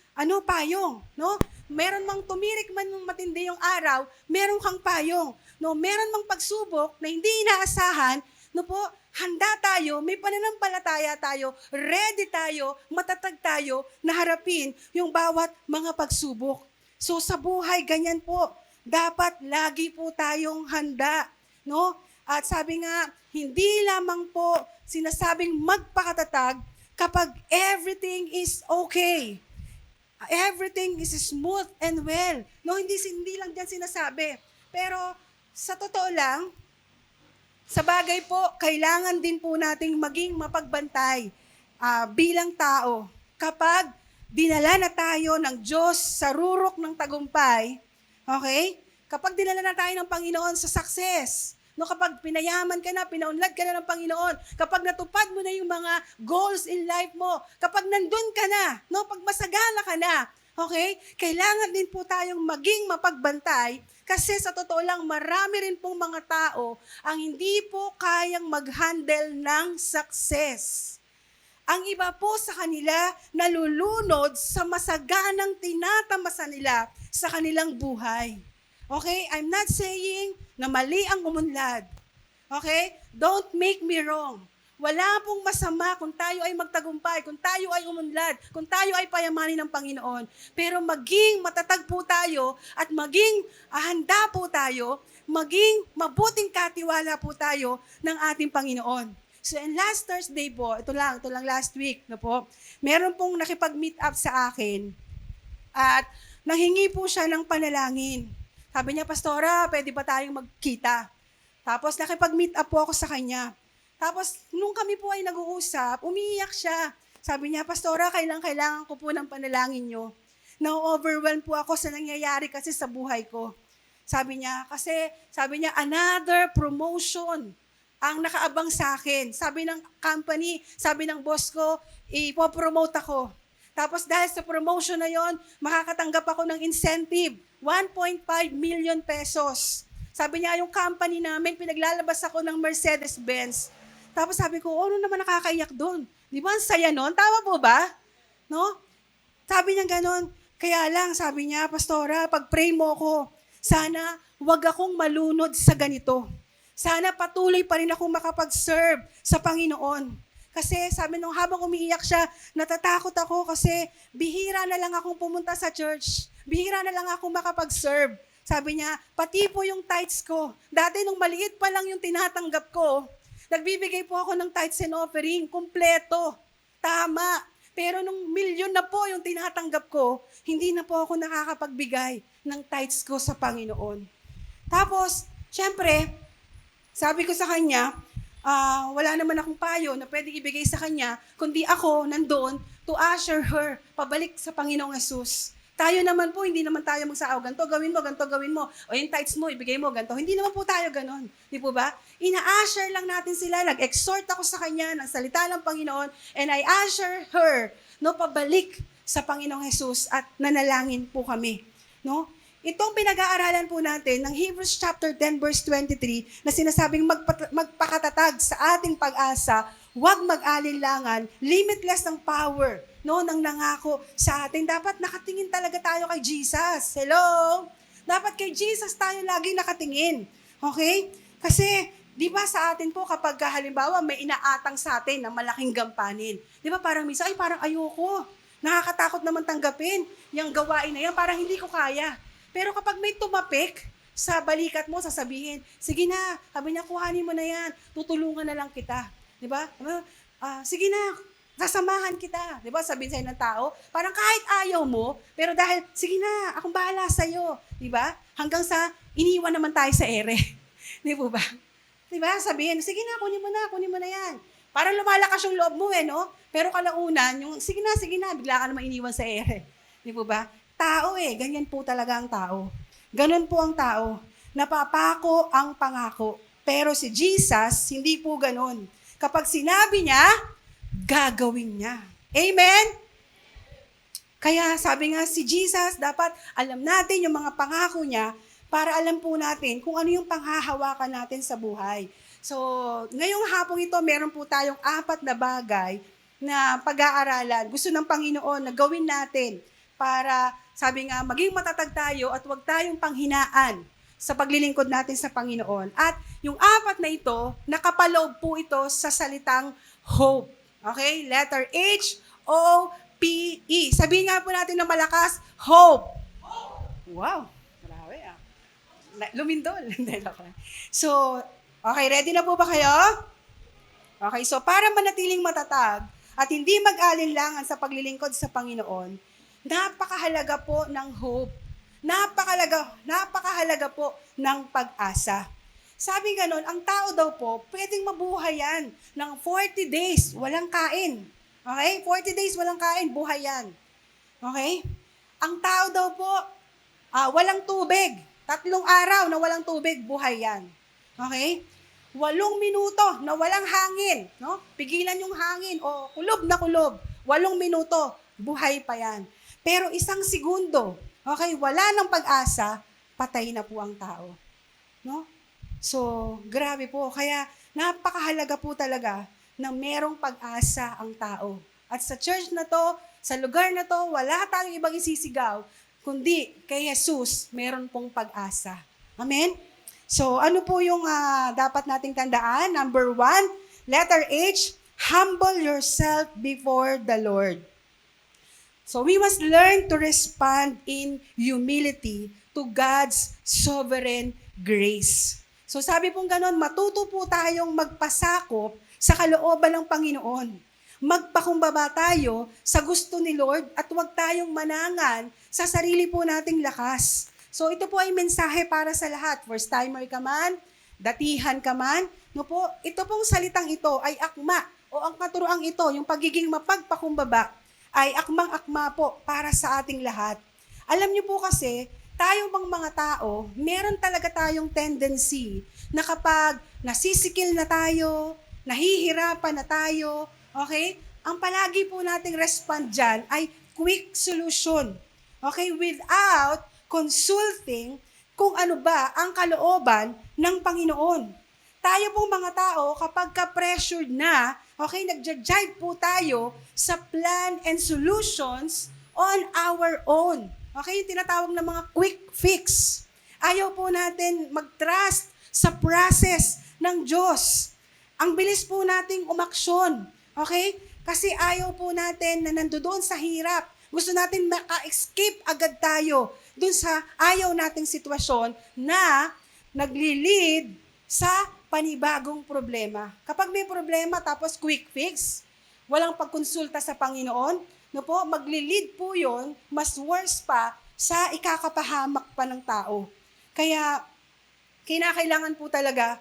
payong, no? Meron mang tumirik man ng matindi yung araw, meron kang payong. No, meron mang pagsubok na hindi inaasahan, no po, handa tayo, may pananampalataya tayo, ready tayo, matatag tayo na harapin yung bawat mga pagsubok. So sa buhay ganyan po, dapat lagi po tayong handa, no? At sabi nga, hindi lamang po sinasabing magpakatatag kapag everything is okay. Everything is smooth and well. No, hindi lang diyan sinasabi. Pero sa totoo lang, sa bagay po, kailangan din po nating maging mapagbantay bilang tao. Kapag dinala na tayo ng Diyos sa rurok ng tagumpay, okay? Kapag dinala na tayo ng Panginoon sa success, No, kapag pinayaman ka na, pinaunlad ka na ng Panginoon, kapag natupad mo na yung mga goals in life mo, kapag nandun ka na, no, pag masagana ka na, okay? Kailangan din po tayong maging mapagbantay kasi sa totoo lang, marami rin pong mga tao ang hindi po kayang mag-handle ng success. Ang iba po sa kanila nalulunod sa masaganang tinatamasa nila sa kanilang buhay. Okay? I'm not saying na mali ang umunlad. Okay? Don't make me wrong. Wala pong masama kung tayo ay magtagumpay, kung tayo ay umunlad, kung tayo ay payamanin ng Panginoon. Pero maging matatag po tayo at maging handa po tayo, maging mabuting katiwala po tayo ng ating Panginoon. So, and last Thursday po, ito lang last week, no po, meron pong nakipag-meet up sa akin at nanghingi po siya ng panalangin. Sabi niya, Pastora, pwede ba tayong magkita? Tapos nakipag-meet up po ako sa kanya. Tapos, nung kami po ay nag-uusap, umiiyak siya. Sabi niya, Pastora, kailangan ko po ng panalangin niyo. Na-overwhelm po ako sa nangyayari kasi sa buhay ko. Sabi niya, another promotion ang nakaabang sa akin. Sabi ng company, sabi ng boss ko, ipopromote ako. Tapos dahil sa promotion na yon, makakatanggap ako ng incentive, 1.5 million pesos. Sabi niya, yung company namin, pinaglalabas ako ng Mercedes-Benz. Tapos sabi ko, ano naman nakakaiyak doon? Di ba ang saya nun? Tama po ba? No? Sabi niya ganon. Kaya lang, sabi niya, Pastora, pag-pray mo ako, sana wag akong malunod sa ganito. Sana patuloy pa rin akong makapag-serve sa Panginoon. Kasi sabi nung habang umiiyak siya, natatakot ako kasi bihira na lang akong pumunta sa church. Bihira na lang akong makapag-serve. Sabi niya, pati po yung tithes ko. Dati nung maliit pa lang yung tinatanggap ko, nagbibigay po ako ng tithes and offering, kumpleto, tama. Pero nung milyon na po yung tinatanggap ko, hindi na po ako nakakapagbigay ng tithes ko sa Panginoon. Tapos, syempre, sabi ko sa kanya, wala naman akong payo na pwedeng ibigay sa kanya, kundi ako nandoon to usher her pabalik sa Panginoong Yesus. Tayo naman po, hindi naman tayo magsaaw, ganito gawin mo. O yung tithes mo, ibigay mo, ganito. Hindi naman po tayo ganon. Di po ba? Ina-usher lang natin sila. Nag-exhort ako sa kanya ng salita ng Panginoon and I usher her pabalik sa Panginoong Yesus at nanalangin po kami. No? Itong pinag-aaralan po natin ng Hebrews chapter 10 verse 23 na sinasabing magpakatatag sa ating pag-asa, huwag mag-alinlangan, limitless ng power, ng nangako sa atin. Dapat nakatingin talaga tayo kay Jesus. Hello? Dapat kay Jesus tayo lagi nakatingin. Okay? Kasi, di ba sa atin po kapag halimbawa may inaatang sa atin na malaking gampanin, di ba parang minsan, parang ayoko. Nakakatakot naman tanggapin yung gawain na yan, parang hindi ko kaya. Pero kapag may tumapik sa balikat mo, sasabihin, sige na, sabi niya, kuhanin mo na yan, tutulungan na lang kita. Di ba? Sige na, sasamahan kita. Di ba? Sabihin sa'yo ng tao, parang kahit ayaw mo, pero dahil, sige na, akong bahala sa'yo. Di ba? Hanggang sa, iniwan naman tayo sa ere. Di ba? Di ba? Sabihin, sige na, kunin mo na yan. Parang lumalakas yung loob mo no? Pero kalaunan, yung, sige na, bigla ka naman iniwan sa ere. Di ba? Tao ganyan po talaga ang tao. Ganon po ang tao. Napapako ang pangako. Pero si Jesus, hindi po ganon. Kapag sinabi niya, gagawin niya. Amen? Kaya sabi nga si Jesus, dapat alam natin yung mga pangako niya para alam po natin kung ano yung panghahawakan natin sa buhay. So, ngayong hapong ito, meron po tayong 4 na bagay na pag-aaralan. Gusto ng Panginoon na gawin natin para, sabi nga, maging matatag tayo at huwag tayong panghinaan sa paglilingkod natin sa Panginoon. At yung 4 na ito, nakapaloob po ito sa salitang hope. Okay? Letter H-O-P-E. Sabihin nga po natin na malakas, hope. Wow. Marami lumindol. So, okay, ready na po ba kayo? Okay, so para manatiling matatag at hindi mag-alinlangan sa paglilingkod sa Panginoon, napakahalaga po ng hope. Napakahalaga po ng pag-asa. Sabi ganon, ang tao daw po, pwedeng mabuhay yan ng 40 days, walang kain. Okay? 40 days, walang kain, buhay yan. Okay? Ang tao daw po, walang tubig. 3 araw na walang tubig, buhay yan. Okay? 8 minuto na walang hangin, no? Pigilan yung hangin o kulob na kulob. 8 minuto, buhay pa yan. Pero 1 segundo, okay, wala ng pag-asa, patay na po ang tao. No? So, grabe po. Kaya napakahalaga po talaga na merong pag-asa ang tao. At sa church na to, sa lugar na to, wala tayong ibang isisigaw, kundi kay Jesus, meron pong pag-asa. Amen? So, ano po yung dapat nating tandaan? Number 1, letter H, humble yourself before the Lord. So, we must learn to respond in humility to God's sovereign grace. So, sabi pong ganon, matuto po tayong magpasakop sa kalooban ng Panginoon. Magpakumbaba tayo sa gusto ni Lord at huwag tayong manangan sa sarili po nating lakas. So ito po ay mensahe para sa lahat. First timer ka man, datihan ka man, no po, ito pong salitang ito ay akma o ang katuroang ito, yung pagiging mapagpakumbaba ay akmang-akma po para sa ating lahat. Alam niyo po kasi, tayo bang mga tao, meron talaga tayong tendency na kapag nasisikil na tayo, nahihirapan na tayo, okay, ang palagi po nating respond dyan ay quick solution. Okay, without consulting kung ano ba ang kalooban ng Panginoon. Tayo pong mga tao, kapag ka-pressured na, okay, nagja-jive po tayo sa plan and solutions on our own. Okay, yung tinatawag na mga quick fix. Ayaw po natin mag-trust sa process ng Diyos. Ang bilis po nating umaksyon. Okay? Kasi ayaw po natin na nandoon sa hirap. Gusto natin maka-escape agad tayo dun sa ayaw nating sitwasyon na nagli-lead sa panibagong problema. Kapag may problema tapos quick fix, walang pagkonsulta sa Panginoon, no po, magli-lead po yon, mas worse pa sa ikakapahamak pa ng tao. Kaya, kinakailangan po talaga,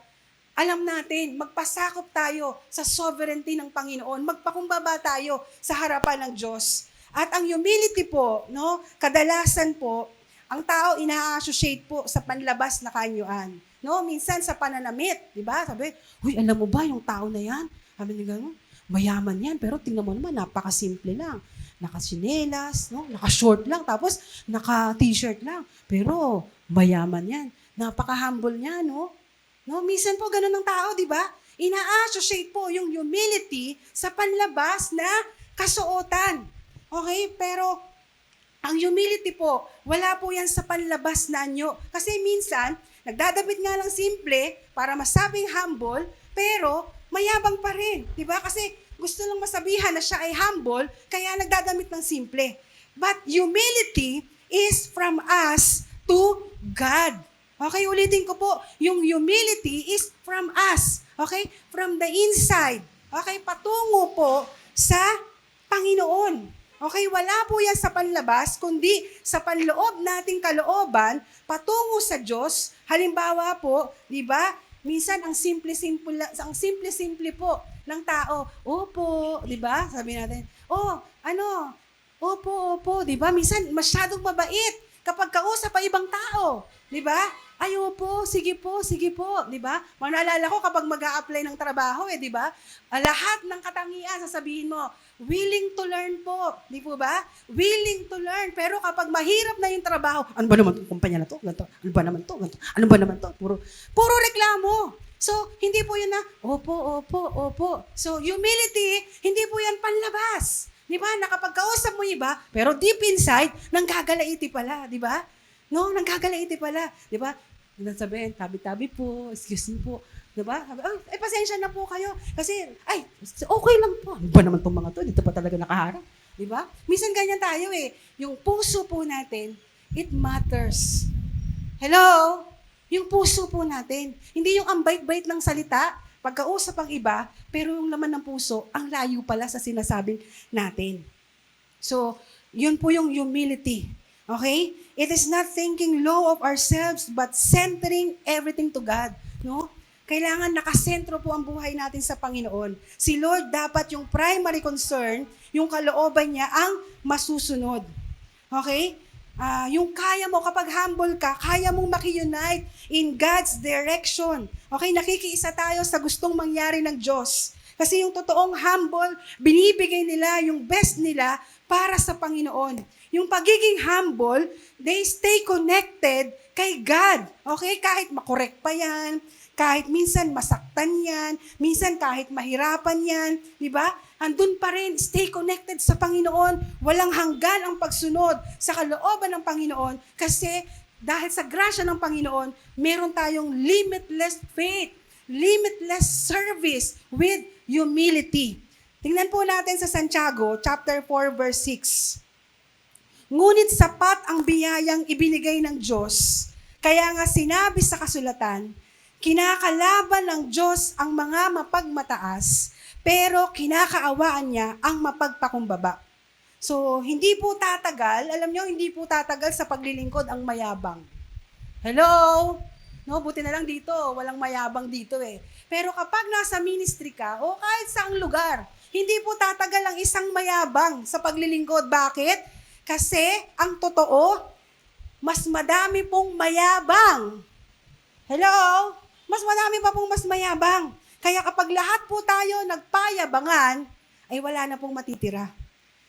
alam natin, magpasakop tayo sa sovereignty ng Panginoon, magpakumbaba tayo sa harapan ng Diyos. At ang humility po, no, kadalasan po, ang tao ina-associate po sa panlabas na kanyuan. No, minsan sa pananamit, di ba? Sabi, "Uy, alam mo ba yung tao na yan?" Sabi niya gano'n, "Mayaman yan, pero tingnan mo naman, napakasimple lang. Naka-sinelas, no? Naka-short lang, tapos naka-t-shirt lang. Pero mayaman yan. Napaka-humble niya, no?" No, minsan po gano'n ng tao, di ba? Ina-associate po yung humility sa panlabas na kasuotan. Okay? Pero ang humility po, wala po yan sa panlabas na anyo. Kasi minsan, nagdadamit nga lang simple para masabing humble, pero mayabang pa rin. Di ba? Kasi gusto lang masabihan na siya ay humble, kaya nagdadamit ng simple. But humility is from us to God. Okay, ulitin ko po, yung humility is from us. Okay? From the inside. Okay, patungo po sa Panginoon. Okay, wala po yan sa panlabas, kundi sa panloob nating kalooban, patungo sa Diyos. Halimbawa po, di ba, minsan ang simple-simple po ng tao, "Opo," di ba? Sabi natin, "Opo," di ba? Minsan masyadong mabait kapag kausap pa ibang tao, di ba? "Ay, opo, sige po, di ba? Manaalala ko kapag mag-a-apply ng trabaho, di ba? Lahat ng katangian, sasabihin mo, willing to learn po, di po ba? Willing to learn. Pero kapag mahirap na yung trabaho, "Ano ba naman itong kumpanya na to? Ganito. Ano ba naman to? Ganito. Ano ba naman to?" Puro reklamo. So, hindi po yun na, opo. So, humility, hindi po yan panlabas. Di ba? Nakapagkausap mo iba, pero deep inside, nanggagalaiti pala, di ba? No, nanggagalaiti pala, di ba? Sabihin, tabi-tabi po, excuse me po, di ba? Pasensya na po kayo. Kasi, okay lang po. Ano ba naman itong mga to? Dito pa talaga nakaharap. Di ba? Minsan ganyan tayo eh. Yung puso po natin, it matters. Hello? Yung puso po natin. Hindi yung ang bait-bait ng salita, pagkausap ang iba, pero yung laman ng puso, ang layo pala sa sinasabing natin. So, yun po yung humility. Okay? It is not thinking low of ourselves, but centering everything to God. No? Kailangan nakasentro po ang buhay natin sa Panginoon. Si Lord dapat yung primary concern, yung kalooban niya ang masusunod. Okay? Yung kaya mo, kapag humble ka, kaya mong maki-unite in God's direction. Okay, nakikiisa tayo sa gustong mangyari ng Diyos. Kasi yung totoong humble, binibigay nila yung best nila para sa Panginoon. Yung pagiging humble, they stay connected kay God. Okay, kahit makorek pa yan, kahit minsan masaktan yan, minsan kahit mahirapan yan, di ba? Andun pa rin, stay connected sa Panginoon. Walang hanggan ang pagsunod sa kalooban ng Panginoon kasi dahil sa grasya ng Panginoon, meron tayong limitless faith, limitless service with humility. Tingnan po natin sa Santiago, chapter 4, verse 6. Ngunit sapat ang biyayang ibinigay ng Diyos, kaya nga sinabi sa kasulatan, kinakalaban ng Diyos ang mga mapagmataas, pero kinakaawaan niya ang mapagpakumbaba. So, hindi po tatagal, alam nyo, hindi po tatagal sa paglilingkod ang mayabang. Hello? No, buti na lang dito, walang mayabang dito eh. Pero kapag nasa ministry ka, o kahit saang lugar, hindi po tatagal ang isang mayabang sa paglilingkod. Bakit? Kasi, ang totoo, mas madami pong mayabang. Hello? Mas madami pa pong mas mayabang. Kaya kapag lahat po tayo nagpayabangan, ay wala na pong matitira.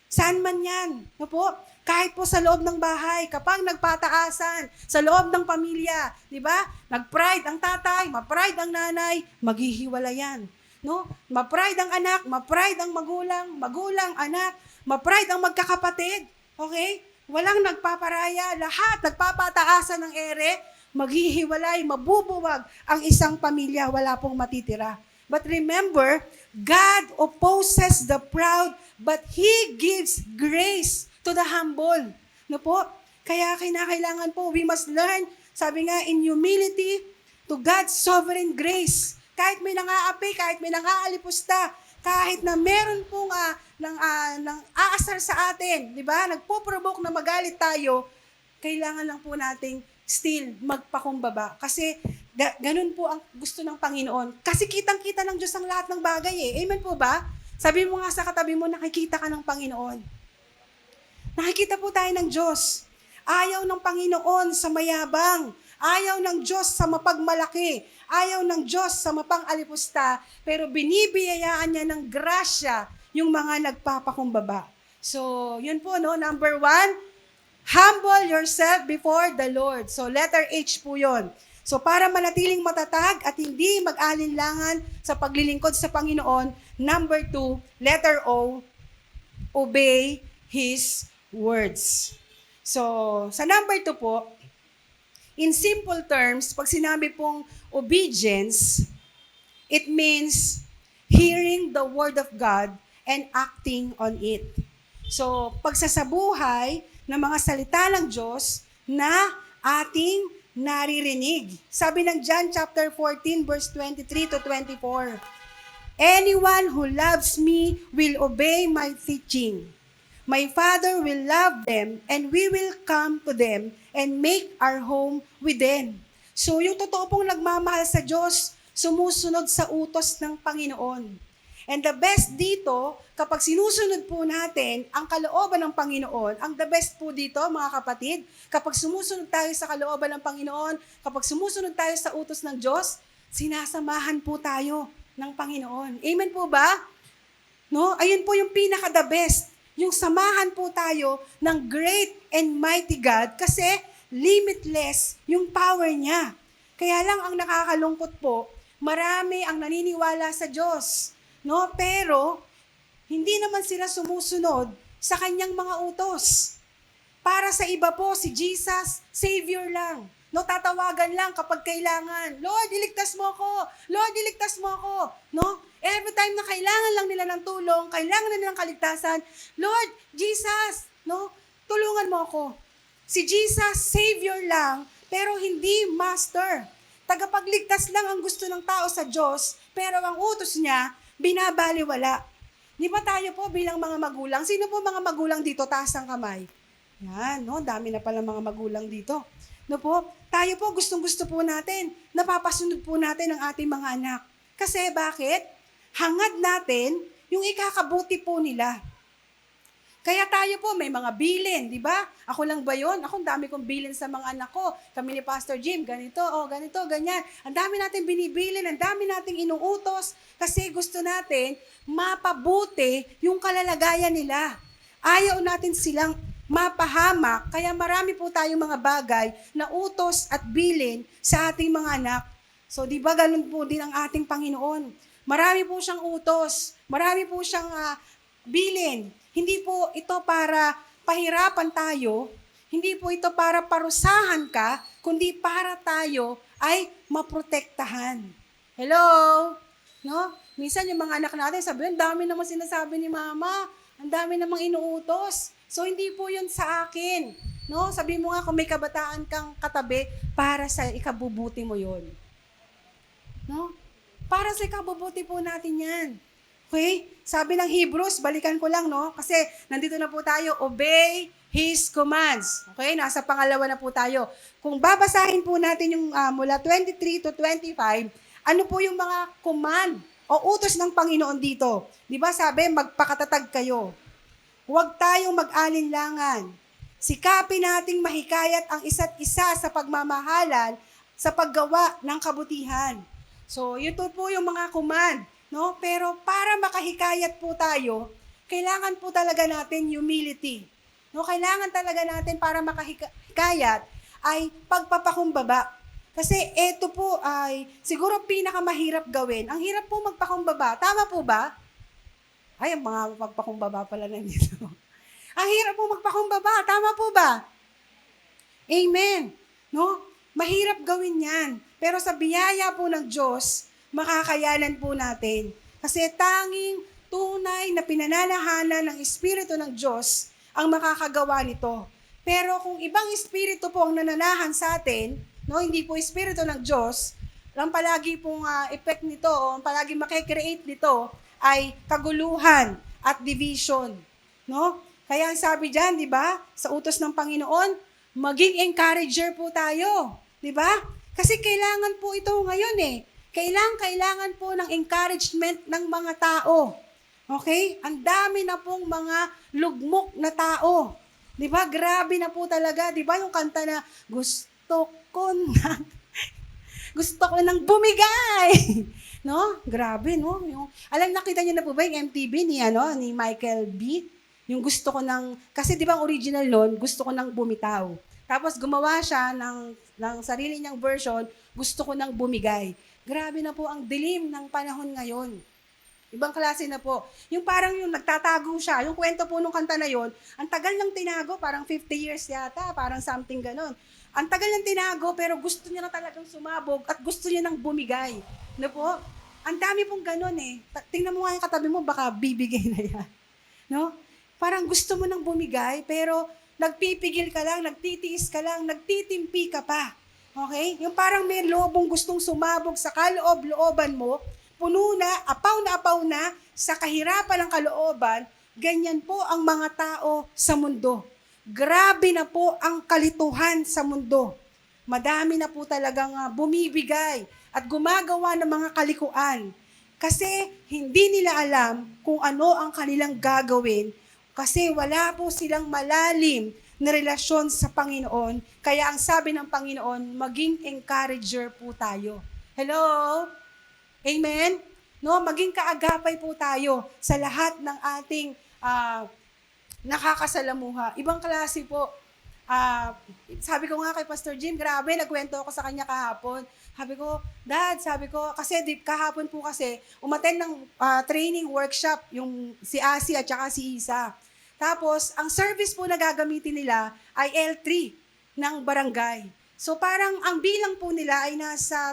Saan man yan? No po? Kahit po sa loob ng bahay, kapag nagpataasan, sa loob ng pamilya, di ba? Nag-pride ang tatay, ma-pride ang nanay, maghihiwala yan. No? Ma-pride ang anak, ma-pride ang magulang, magulang, anak, ma-pride ang magkakapatid. Okay? Walang nagpaparaya, lahat nagpapataasan ng ere, maghihiwalay, mabubuwag ang isang pamilya, wala pong matitira. But remember, God opposes the proud, but He gives grace to the humble. No po? Kaya kinakailangan po, we must learn, sabi nga, in humility to God's sovereign grace. Kahit may nangaapi, kahit may nangaalipusta, kahit na meron pong nang aasar sa atin, di ba? Nagpo-provoke na magalit tayo, kailangan lang po nating still magpakumbaba. Kasi ganun po ang gusto ng Panginoon. Kasi kitang-kita ng Diyos ang lahat ng bagay eh. Amen po ba? Sabi mo nga sa katabi mo, nakikita ka ng Panginoon. Nakikita po tayo ng Diyos. Ayaw ng Panginoon sa mayabang. Ayaw ng Diyos sa mapagmalaki. Ayaw ng Diyos sa mapang-alipusta. Pero binibiyayaan niya ng grasya yung mga nagpapakumbaba. So, yun po, no? Number 1, humble yourself before the Lord. So, letter H po yun. So, para manatiling matatag at hindi mag-alinlangan sa paglilingkod sa Panginoon, number 2, letter O, obey His words. So, sa number 2 po, in simple terms, pag sinabi pong obedience, it means hearing the Word of God and acting on it. So, pagsasabuhay ng mga salita ng Diyos na ating naririnig. Sabi ng John chapter 14 verse 23 to 24, anyone who loves me will obey my teaching. My Father will love them and we will come to them and make our home with them. So yung totoo pong nagmamahal sa Diyos, sumusunod sa utos ng Panginoon. And the best dito, kapag sinusunod po natin ang kalooban ng Panginoon, ang the best po dito, mga kapatid, kapag sumusunod tayo sa kalooban ng Panginoon, kapag sumusunod tayo sa utos ng Diyos, sinasamahan po tayo ng Panginoon. Amen po ba? No? Ayun po yung pinaka-the best. Yung samahan po tayo ng great and mighty God kasi limitless yung power niya. Kaya lang ang nakakalungkot po, marami ang naniniwala sa Diyos. No, pero hindi naman sila sumusunod sa kanyang mga utos. Para sa iba po, si Jesus, Savior lang. No, tatawagan lang kapag kailangan. Lord, iligtas mo ako. Lord, iligtas mo ako. No? Every time na kailangan lang nila ng tulong, kailangan na nilang kaligtasan, Lord, Jesus, no? Tulungan mo ako. Si Jesus, Savior lang, pero hindi Master. Tagapagligtas lang ang gusto ng tao sa Diyos, pero ang utos niya, binabaliwala. Di ba tayo po bilang mga magulang? Sino po mga magulang dito? Taas ang kamay. Yan, no? Dami na pala mga magulang dito. No po? Tayo po, gustong-gusto po natin. Napapasunod po natin ang ating mga anak. Kasi bakit? Hangad natin yung ikakabuti po nila. Kaya tayo po, may mga bilin, di ba? Ako lang ba yun? Ako, ang dami kong bilin sa mga anak ko. Kami ni Pastor Jim, ganito, ganito, ganyan. Ang dami natin binibilin, ang dami nating inuutos kasi gusto natin mapabuti yung kalalagayan nila. Ayaw natin silang mapahamak, kaya marami po tayong mga bagay na utos at bilin sa ating mga anak. So, di ba ganun po din ang ating Panginoon? Marami po siyang utos, marami po siyang bilin. Hindi po ito para pahirapan tayo, hindi po ito para parusahan ka, kundi para tayo ay maprotektahan. Hello? No? Minsan yung mga anak natin, sabi, ang dami naman sinasabi ni mama, ang dami namang inuutos. So hindi po yun sa akin. No? Sabi mo nga kung may kabataan kang katabi, para sa ikabubuti mo yun. No? Para sa ikabubuti po natin yan. Okay? Sabi ng Hebrews, balikan ko lang, no? Kasi nandito na po tayo, obey His commands. Okay? Nasa pangalawa na po tayo. Kung babasahin po natin yung mula 23 to 25, ano po yung mga command o utos ng Panginoon dito? Di ba sabi, magpakatatag kayo. Huwag tayong mag-alinlangan. Sikapin nating mahikayat ang isa't isa sa pagmamahalan sa paggawa ng kabutihan. So, ito po yung mga command. No? Pero para makahikayat po tayo, kailangan po talaga natin humility. No? Kailangan talaga natin para makahikayat ay pagpapakumbaba. Kasi ito po ay siguro pinakamahirap gawin. Ang hirap po magpakumbaba. Tama po ba? Ay, ang mga magpakumbaba pala nandito. Ang hirap po magpakumbaba. Tama po ba? Amen. No? Mahirap gawin yan. Pero sa biyaya po ng Diyos, makakayanan po natin. Kasi tanging tunay na pinananahanan ng Espiritu ng Diyos ang makakagawa nito. Pero kung ibang Espiritu po ang nananahan sa atin, no, hindi po Espiritu ng Diyos, ang palagi pong effect nito, o ang palagi makikreate nito, ay kaguluhan at division. No? Kaya ang sabi dyan, di ba, sa utos ng Panginoon, maging encourager po tayo. Di ba? Kasi kailangan po ito ngayon eh. Kailangan po ng encouragement ng mga tao. Okay? Ang dami na pong mga lugmok na tao. 'Di ba? Grabe na po talaga, 'di ba? Yung kanta na gusto ko ng bumigay. No? Grabe, no? Yung nakita niyo na po ba yung MTV ni Michael B? Yung gusto ko kasi 'di ba ang original noon, gusto ko ng bumitaw. Tapos gumawa siya ng sarili niyang version, gusto ko ng bumigay. Grabe na po ang dilim ng panahon ngayon. Ibang klase na po. Yung parang yung nagtatago siya, yung kwento po nung kanta na yon, ang tagal ng tinago, parang 50 years yata, parang something ganon. Ang tagal ng tinago, pero gusto niya na talagang sumabog at gusto niya nang bumigay. No po? Ang dami pong ganon eh. Tingnan mo nga yung katabi mo, baka bibigay na yan. No? Parang gusto mo nang bumigay, pero nagpipigil ka lang, nagtitiis ka lang, nagtitimpi ka pa. Okay? Yung parang may lobong gustong sumabog sa kaloob-looban mo, puno na apaw na sa kahirapan ng kalooban, ganyan po ang mga tao sa mundo. Grabe na po ang kalituhan sa mundo. Madami na po talagang bumibigay at gumagawa ng mga kalikuan. Kasi hindi nila alam kung ano ang kanilang gagawin kasi wala po silang malalim na relasyon sa Panginoon. Kaya ang sabi ng Panginoon, maging encourager po tayo. Hello? Amen? No, maging kaagapay po tayo sa lahat ng ating nakakasalamuha. Ibang klase po. Sabi ko nga kay Pastor Jim, grabe, nagkwento ako sa kanya kahapon. Sabi ko, kasi kahapon po kasi, umattend ng training workshop, yung si Asi at saka si Isa. Tapos, ang service po na gagamitin nila ay L3 ng barangay. So, parang ang bilang po nila ay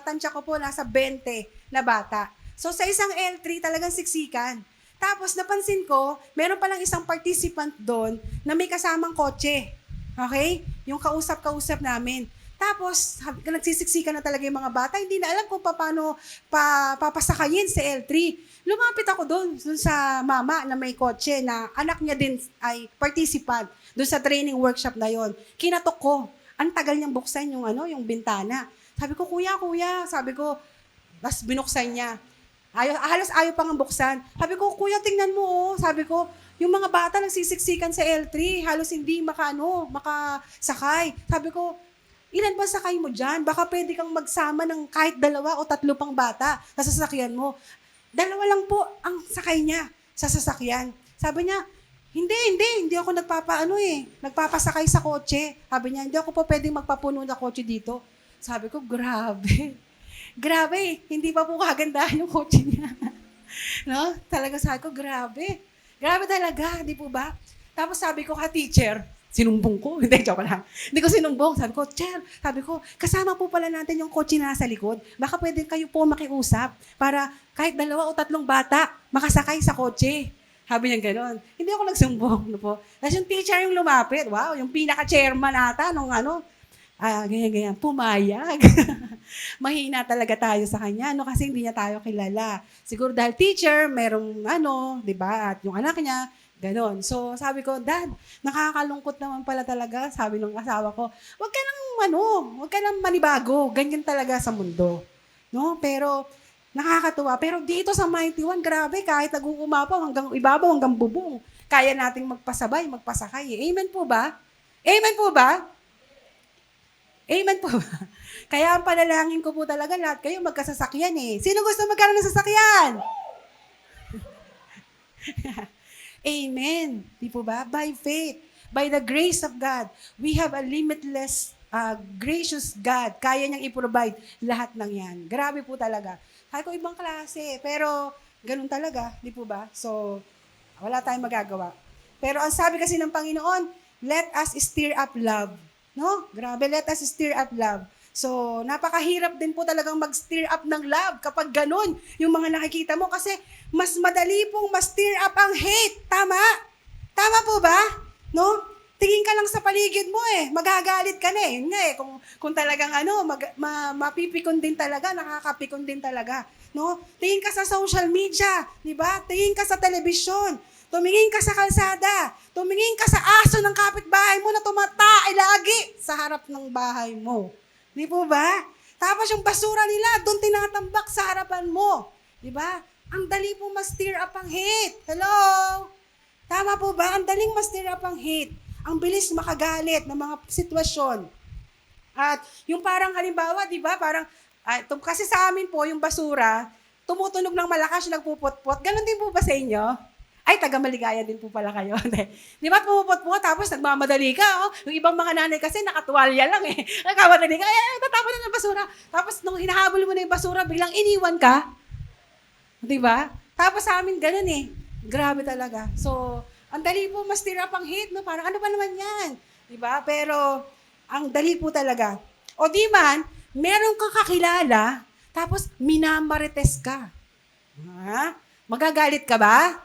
tansya ko po, nasa 20 na bata. So, sa isang L3, talagang siksikan. Tapos, napansin ko, meron palang isang participant doon na may kasamang kotse. Okay? Yung kausap-kausap namin. Tapos, nagsisiksikan na talaga yung mga bata. Hindi na alam kung paano papasakayin sa L3. Lumapit ako doon sa mama na may kotse na anak niya din ay participant doon sa training workshop na yon. Kinatok ko. Ang tagal niyang buksan yung bintana. Sabi ko, kuya, sabi ko, tapos binuksan niya. Halos ayaw pang buksan. Sabi ko, kuya, tingnan mo, oh. Sabi ko, yung mga bata nagsisiksikan sa L3, halos hindi makasakay. Sabi ko, ilan ba sakay mo dyan? Baka pwede kang magsama ng kahit 2 o 3 pang bata sa sasakyan mo. 2 lang po ang sakay niya sa sasakyan. Sabi niya, hindi ako nagpapasakay sa kotse. Sabi niya, hindi ako po pwedeng magpapuno ng kotse dito. Sabi ko, grabe. Grabe, hindi pa po kagandahan yung kotse niya. No? Talaga sabi ko, grabe. Grabe talaga, di po ba? Tapos sabi ko, teacher, sinumbong ko. Hindi, joke lang. Hindi ko sinumbong. Sabi ko, sabi ko, kasama po pala natin yung kotse na nasa likod. Baka pwede kayo po makiusap para kahit 2 o 3 bata makasakay sa kotse. Sabi niya gano'n. Hindi ako nagsumbong. No po. Tapos yung teacher yung lumapit. Wow, yung pinaka-chairman ata nung ganyan, pumayag. Mahina talaga tayo sa kanya, kasi hindi niya tayo kilala. Siguro dahil teacher, merong di ba? At yung anak niya, ganon. So, sabi ko, Dad, nakakalungkot naman pala talaga, sabi ng asawa ko, huwag ka nang manibago. Ganyan talaga sa mundo. No? Pero, nakakatuwa. Pero dito sa Mighty One, grabe, kahit nag-uumapaw hanggang ibabaw, hanggang bubong, kaya nating magpasabay, magpasakay. Amen po ba? Amen po ba? Amen po ba? Kaya ang panalangin ko po talaga, lahat kayo magkasasakyan eh. Sino gusto magkaroon ng sasakyan? Amen. Di po ba? By faith, by the grace of God, we have a limitless, gracious God. Kaya niyang i-provide lahat ng yan. Grabe po talaga. Sabi ko, ibang klase. Pero, ganun talaga. Di po ba? So, wala tayong magagawa. Pero ang sabi kasi ng Panginoon, let us stir up love. No? Grabe, let us stir up love. So, napakahirap din po talagang mag-stir up ng love kapag ganun yung mga nakikita mo kasi mas madali pong ma-stir up ang hate. Tama? Tama po ba? No? Tingin ka lang sa paligid mo magagalit ka na Yun nga kung talagang mapipikon din talaga, nakakapikon din talaga. No? Tingin ka sa social media, di ba? Tingin ka sa telebisyon. Tumingin ka sa kalsada. Tumingin ka sa aso ng kapitbahay mo na tumatae lagi sa harap ng bahay mo. Di po ba? Tapos yung basura nila, doon tinatambak sa harapan mo. Di ba? Ang dali po ma-stir up ang hate. Hello? Tama po ba? Ang daling ma-stir up ang hate. Ang bilis makagalit ng mga sitwasyon. At yung parang halimbawa, di ba? Parang, kasi sa amin po, yung basura, tumutunog ng malakas, nagpupot-pot. Ganon din po ba sa inyo? Ay, taga-Maligaya din po pala kayo. Di ba, pumupot po, tapos nagmamadali ka. Yung ibang mga nanay kasi nakatuwalya lang Nagmamadali ka, tatapon na ng basura. Tapos nung hinahabol mo na yung basura, biglang iniwan ka. Di ba? Tapos sa amin, ganun Grabe talaga. So, ang dali po, mas tira pang hate, no? Parang ano ba naman yan? Di ba? Pero, ang dali po talaga. O di man, meron kang kakilala, tapos minamarites ka. Magagalit ka ba?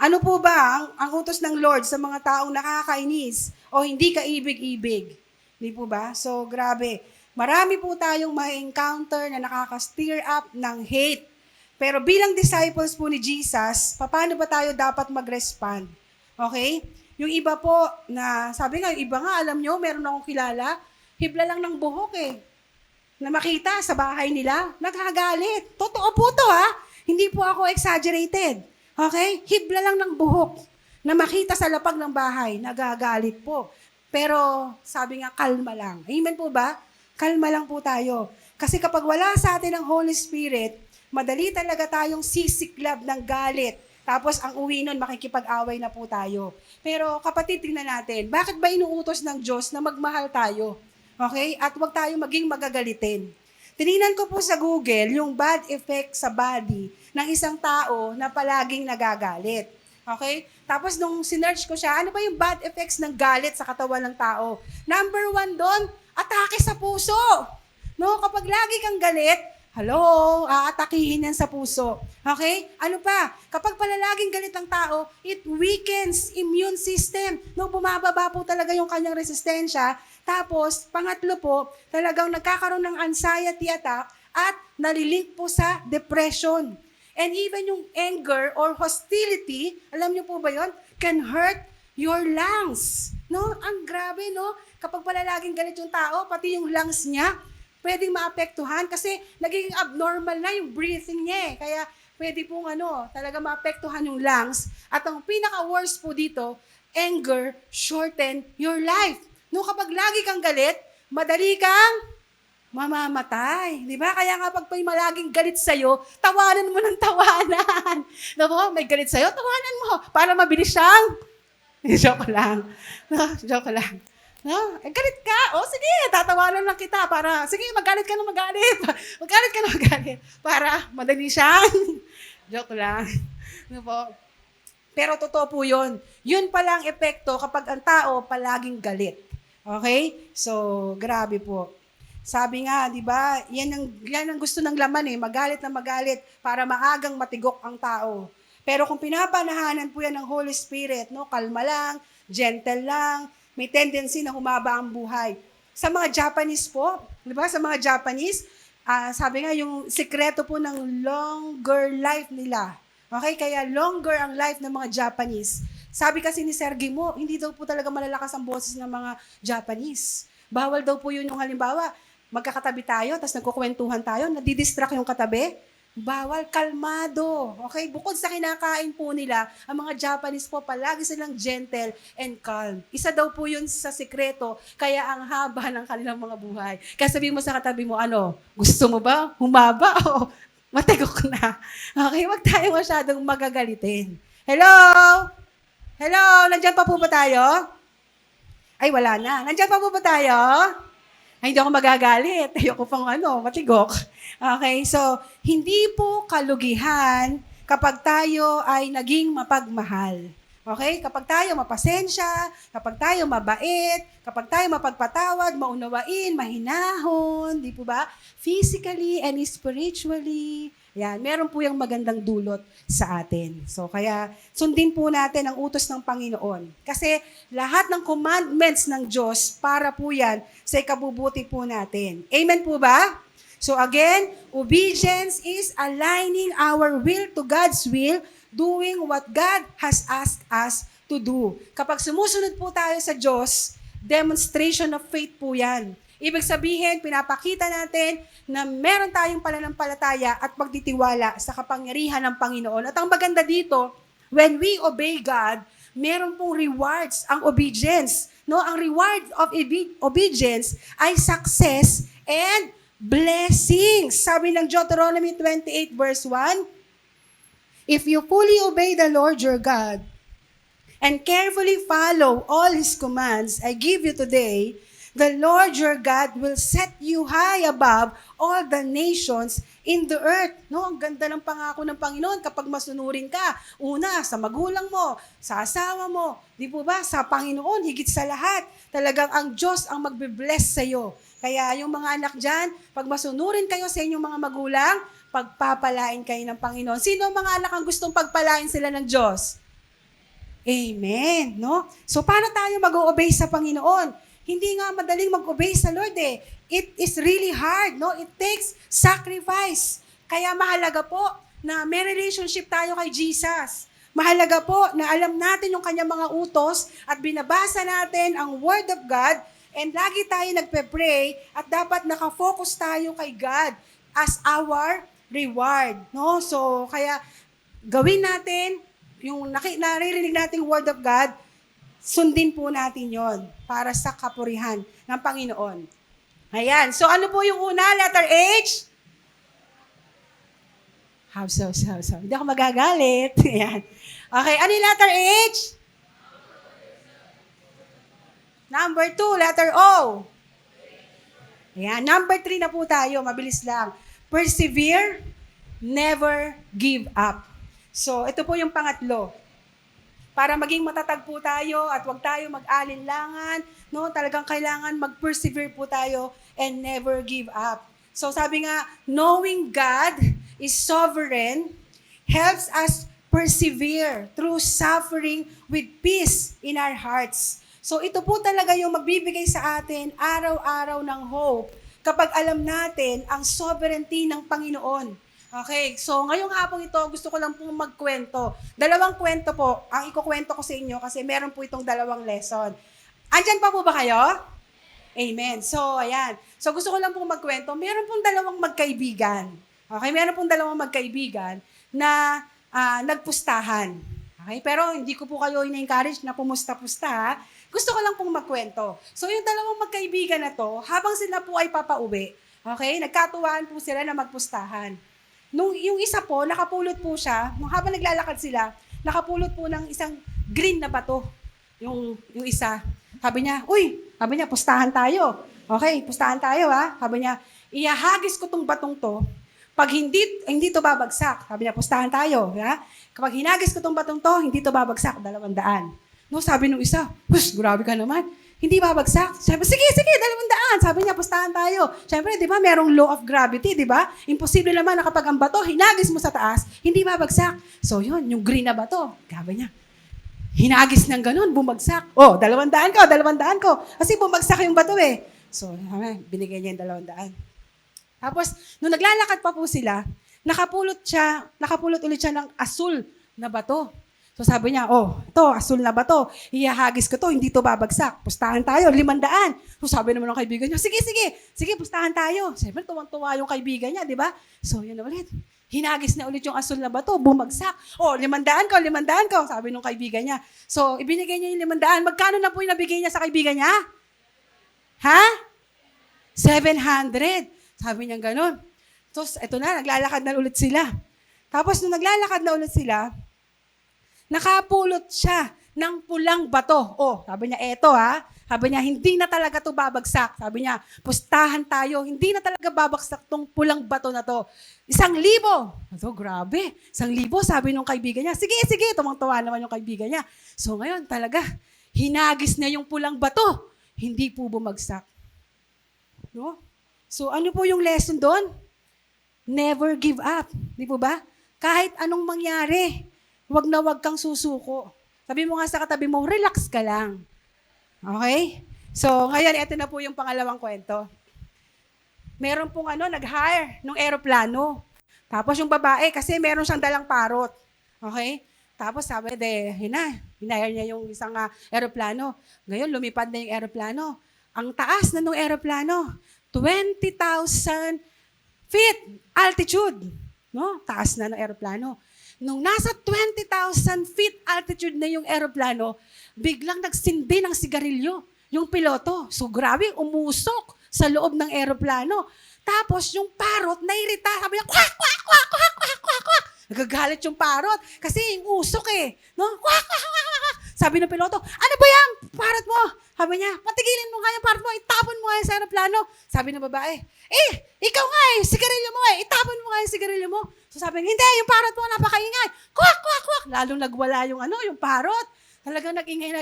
Ano po ba ang utos ng Lord sa mga taong nakakainis o hindi kaibig-ibig? Hindi po ba? So, grabe. Marami po tayong ma-encounter na nakaka-stir up ng hate. Pero bilang disciples po ni Jesus, paano ba tayo dapat mag-respond? Okay? Yung iba po na, sabi nga, yung iba nga, alam nyo, meron akong kilala, hibla lang ng buhok na makita sa bahay nila, nagkagalit. Totoo po to Hindi po ako exaggerated. Okay? Hibla lang ng buhok na makita sa lapag ng bahay, nagagalit po. Pero sabi nga, kalma lang. Amen po ba? Kalma lang po tayo. Kasi kapag wala sa atin ang Holy Spirit, madali talaga tayong sisiklab ng galit. Tapos ang uwi nun, makikipag-away na po tayo. Pero kapatid, tingnan natin, bakit ba inuutos ng Diyos na magmahal tayo? Okay? At huwag tayong maging magagalitin. Tinignan ko po sa Google yung bad effect sa body ng isang tao na palaging nagagalit. Okay? Tapos nung sinearch ko siya, ano ba yung bad effects ng galit sa katawan ng tao? Number 1 doon, atake sa puso. No? Kapag lagi kang galit, aatakihin yan sa puso. Okay? Ano pa? Kapag pala laging galit ang tao, it weakens immune system. No, bumababa po talaga yung kanyang resistensya. Tapos, pangatlo po, talagang nagkakaroon ng anxiety attack at nalilink po sa depression. And even yung anger or hostility, alam niyo po ba yon, can hurt your lungs. No? Ang grabe, no? Kapag pala laging galit yung tao, pati yung lungs niya, pwedeng maapektuhan kasi nagiging abnormal na yung breathing niya eh. Kaya pwede pong talaga maapektuhan yung lungs. At ang pinaka-worst po dito, anger shorten your life. No, kapag lagi kang galit, madali kang mamamatay. Di ba? Kaya nga pag may malaging galit sa'yo, tawanan mo ng tawanan. No, may galit sa'yo, tawanan mo para mabilis siyang joke lang. No, joke lang. No, galit ka? O sige, tatawanan lang kita para, sige, magalit ka na magalit. Magalit ka na magalit. Para madali siyang joke lang. No po? Pero totoo po yun. Yun palang epekto kapag ang tao palaging galit. Okay? So, grabe po. Sabi nga, di ba, yan ang gusto ng laman magalit na magalit para maagang matigok ang tao. Pero kung pinapanahanan po yan ng Holy Spirit, no, kalma lang, gentle lang, may tendency na humaba ang buhay. Sa mga Japanese po, di ba, sa mga Japanese, sabi nga yung sikreto po ng longer life nila. Okay, kaya longer ang life ng mga Japanese. Sabi kasi ni Sir Gimo, hindi daw po talaga malalakas ang boses ng mga Japanese. Bawal daw po yun yung halimbawa, magkakatabi tayo, tapos nagkukwentuhan tayo, nadidistract yung katabi. Bawal, kalmado. Okay? Bukod sa kinakain po nila, ang mga Japanese po, palagi silang gentle and calm. Isa daw po yun sa sikreto, kaya ang haba ng kanilang mga buhay. Kaya sabihin mo sa katabi mo, gusto mo ba humaba? O matigok na. Okay? Wag tayo masyadong magagalitin. Hello? Hello? Nandiyan pa po ba tayo? Ay, wala na. Nandiyan pa po ba tayo? Ay, hindi ako magagalit. Ayoko pang matigok. Okay, so, hindi po kalugihan kapag tayo ay naging mapagmahal. Okay? Kapag tayo mapasensya, kapag tayo mabait, kapag tayo mapagpatawad, maunawain, mahinahon, di po ba? Physically and spiritually. Yan, meron po yung magandang dulot sa atin. So, kaya sundin po natin ang utos ng Panginoon. Kasi lahat ng commandments ng Diyos, para po yan sa ikabubuti po natin. Amen po ba? So again, obedience is aligning our will to God's will, doing what God has asked us to do. Kapag sumusunod po tayo sa Diyos, demonstration of faith po yan. Ibig sabihin, pinapakita natin na meron tayong pananampalataya at pagtitiwala sa kapangyarihan ng Panginoon. At ang maganda dito, when we obey God, meron pong rewards ang obedience. No, ang reward of obedience ay success and blessings. Sabi ng Deuteronomy 28 verse 1, if you fully obey the Lord your God and carefully follow all His commands I give you today, the Lord your God will set you high above all the nations in the earth. No, ang ganda ng pangako ng Panginoon kapag masunurin ka. Una, sa magulang mo, sa asawa mo, di po ba? Sa Panginoon, higit sa lahat. Talagang ang Diyos ang magbe-bless sa iyo. Kaya yung mga anak dyan, pag masunurin kayo sa inyong mga magulang, pagpapalain kayo ng Panginoon. Sino ang mga anak ang gustong pagpalain sila ng Diyos? Amen. No? So, paano tayo mag-o-obey sa Panginoon? Hindi nga madaling mag-obey sa Lord eh. It is really hard, no? It takes sacrifice. Kaya mahalaga po na may relationship tayo kay Jesus. Mahalaga po na alam natin yung kanyang mga utos at binabasa natin ang Word of God and lagi tayo nagpe-pray at dapat nakafocus tayo kay God as our reward, no? So, kaya gawin natin yung naririnig nating Word of God, sundin po natin yon para sa kapurihan ng Panginoon. Ayan. So, ano po yung una? Letter H? How so. Hindi ako magagalit. Ayan. Okay. Ano yung letter H? Number 2, letter O. Ayan. Number 3 na po tayo. Mabilis lang. Persevere, never give up. So, ito po yung pangatlo. Para maging matatag po tayo at huwag tayo mag-alinlangan, no? Talagang kailangan mag-persevere po tayo and never give up. So sabi nga, knowing God is sovereign helps us persevere through suffering with peace in our hearts. So ito po talaga yung magbibigay sa atin araw-araw ng hope kapag alam natin ang sovereignty ng Panginoon. Okay, so ngayong hapon ito, gusto ko lang pong magkwento. 2 kwento po ang ikukwento ko sa inyo kasi meron po itong 2 lesson. Andyan pa po ba kayo? Amen. So, ayan. So, gusto ko lang pong magkwento. Meron pong dalawang magkaibigan. Okay? Meron pong dalawang magkaibigan na nagpustahan. Okay? Pero hindi ko po kayo in-encourage na pumusta-pusta, ha? Gusto ko lang pong magkwento. So, yung dalawang magkaibigan na to, habang sila po ay papauwi, okay? Nagkatuwaan po sila na magpustahan. Yung isa po, nakapulot po siya, habang naglalakad sila, nakapulot po ng isang green na bato. Yung isa. Sabi niya, pustahan tayo. Okay, pustahan tayo, ha? Sabi niya, ihahagis ko tong batong to. Pag hindi to babagsak. Sabi niya, pustahan tayo. Ha? Kapag hinagis ko tong batong to, hindi to babagsak. 200. No, sabi nung isa, grabe ka naman. Hindi babagsak. Sabi, sige, 200. Sabi niya, pustahan tayo. Siyempre, di ba, merong law of gravity, di ba? Imposible naman na kapag ang bato, hinagis mo sa taas, hindi babagsak. So yun, yung green na bato. Sabi niya, hinagis ng ganun, bumagsak. 200 ko. Kasi bumagsak yung bato eh. So, binigay niya yung 200. Tapos, nung naglalakad pa po sila, nakapulot ulit siya ng asul na bato. So sabi niya, ito, asul na bato. Ihahagis ko to, hindi to babagsak. Pustahan tayo, 500. So sabi naman ng kaibigan niya, sige, pustahan tayo. Siyempre, tuwang-tuwa yung kaibigan niya, di ba? So, yun na ulit. Hinagis na ulit yung asul na bato, bumagsak. 500 ko, sabi nung kaibigan niya. So, ibinigay niya yung 500. Magkano na po yung nabigay niya sa kaibigan niya? Ha? 700. Sabi niya gano'n. Tapos, eto na, naglalakad na ulit sila. Tapos, nung naglalakad na ulit sila, nakapulot siya ng pulang bato. Sabi niya, eto ha. Sabi niya, hindi na talaga to babagsak. Sabi niya, pustahan tayo. Hindi na talaga babagsak tong pulang bato na to. 1,000. Grabe. 1,000, sabi nung kaibigan niya. Sige. Tumang-tuwa naman yung kaibigan niya. So ngayon, talaga, hinagis niya yung pulang bato. Hindi po bumagsak. No? So ano po yung lesson doon? Never give up. Di po ba? Kahit anong mangyari, wag na wag kang susuko. Sabi mo nga sa katabi mo, relax ka lang. Okay? So, ngayon, ito na po yung pangalawang kwento. Meron pong nag-hire ng eroplano. Tapos yung babae, kasi meron siyang dalang parot. Okay? Tapos sabi, hinire niya yung isang eroplano. Ngayon, lumipad na yung eroplano. Ang taas na ng eroplano, 20,000 feet altitude. No? Taas na ng eroplano. Nung nasa 20,000 feet altitude na yung eroplano, biglang nagsindi ng sigarilyo yung piloto. So grabe, umusok sa loob ng eroplano. Tapos yung parot, nairita, sabi niya, kwak, kwak, kwak, kwak, kwak, kwak, kwak. Nagagalit yung parot kasi yung usok eh. No? Kwak, kwak, kwak, kwak. Sabi ng piloto, ano ba yan? Parot mo. Sabi niya, patigilin mo nga yung parot mo, itapon mo nga yung sa eroplano. Sabi ng babae, ikaw nga sigarilyo mo itapon mo nga yung sigarilyo mo. So sabi niya, hindi, yung parot mo napakaingay. Kwak, kwak, kwak. Lalong nagwala yung yung parot. Talagang nag-ingay.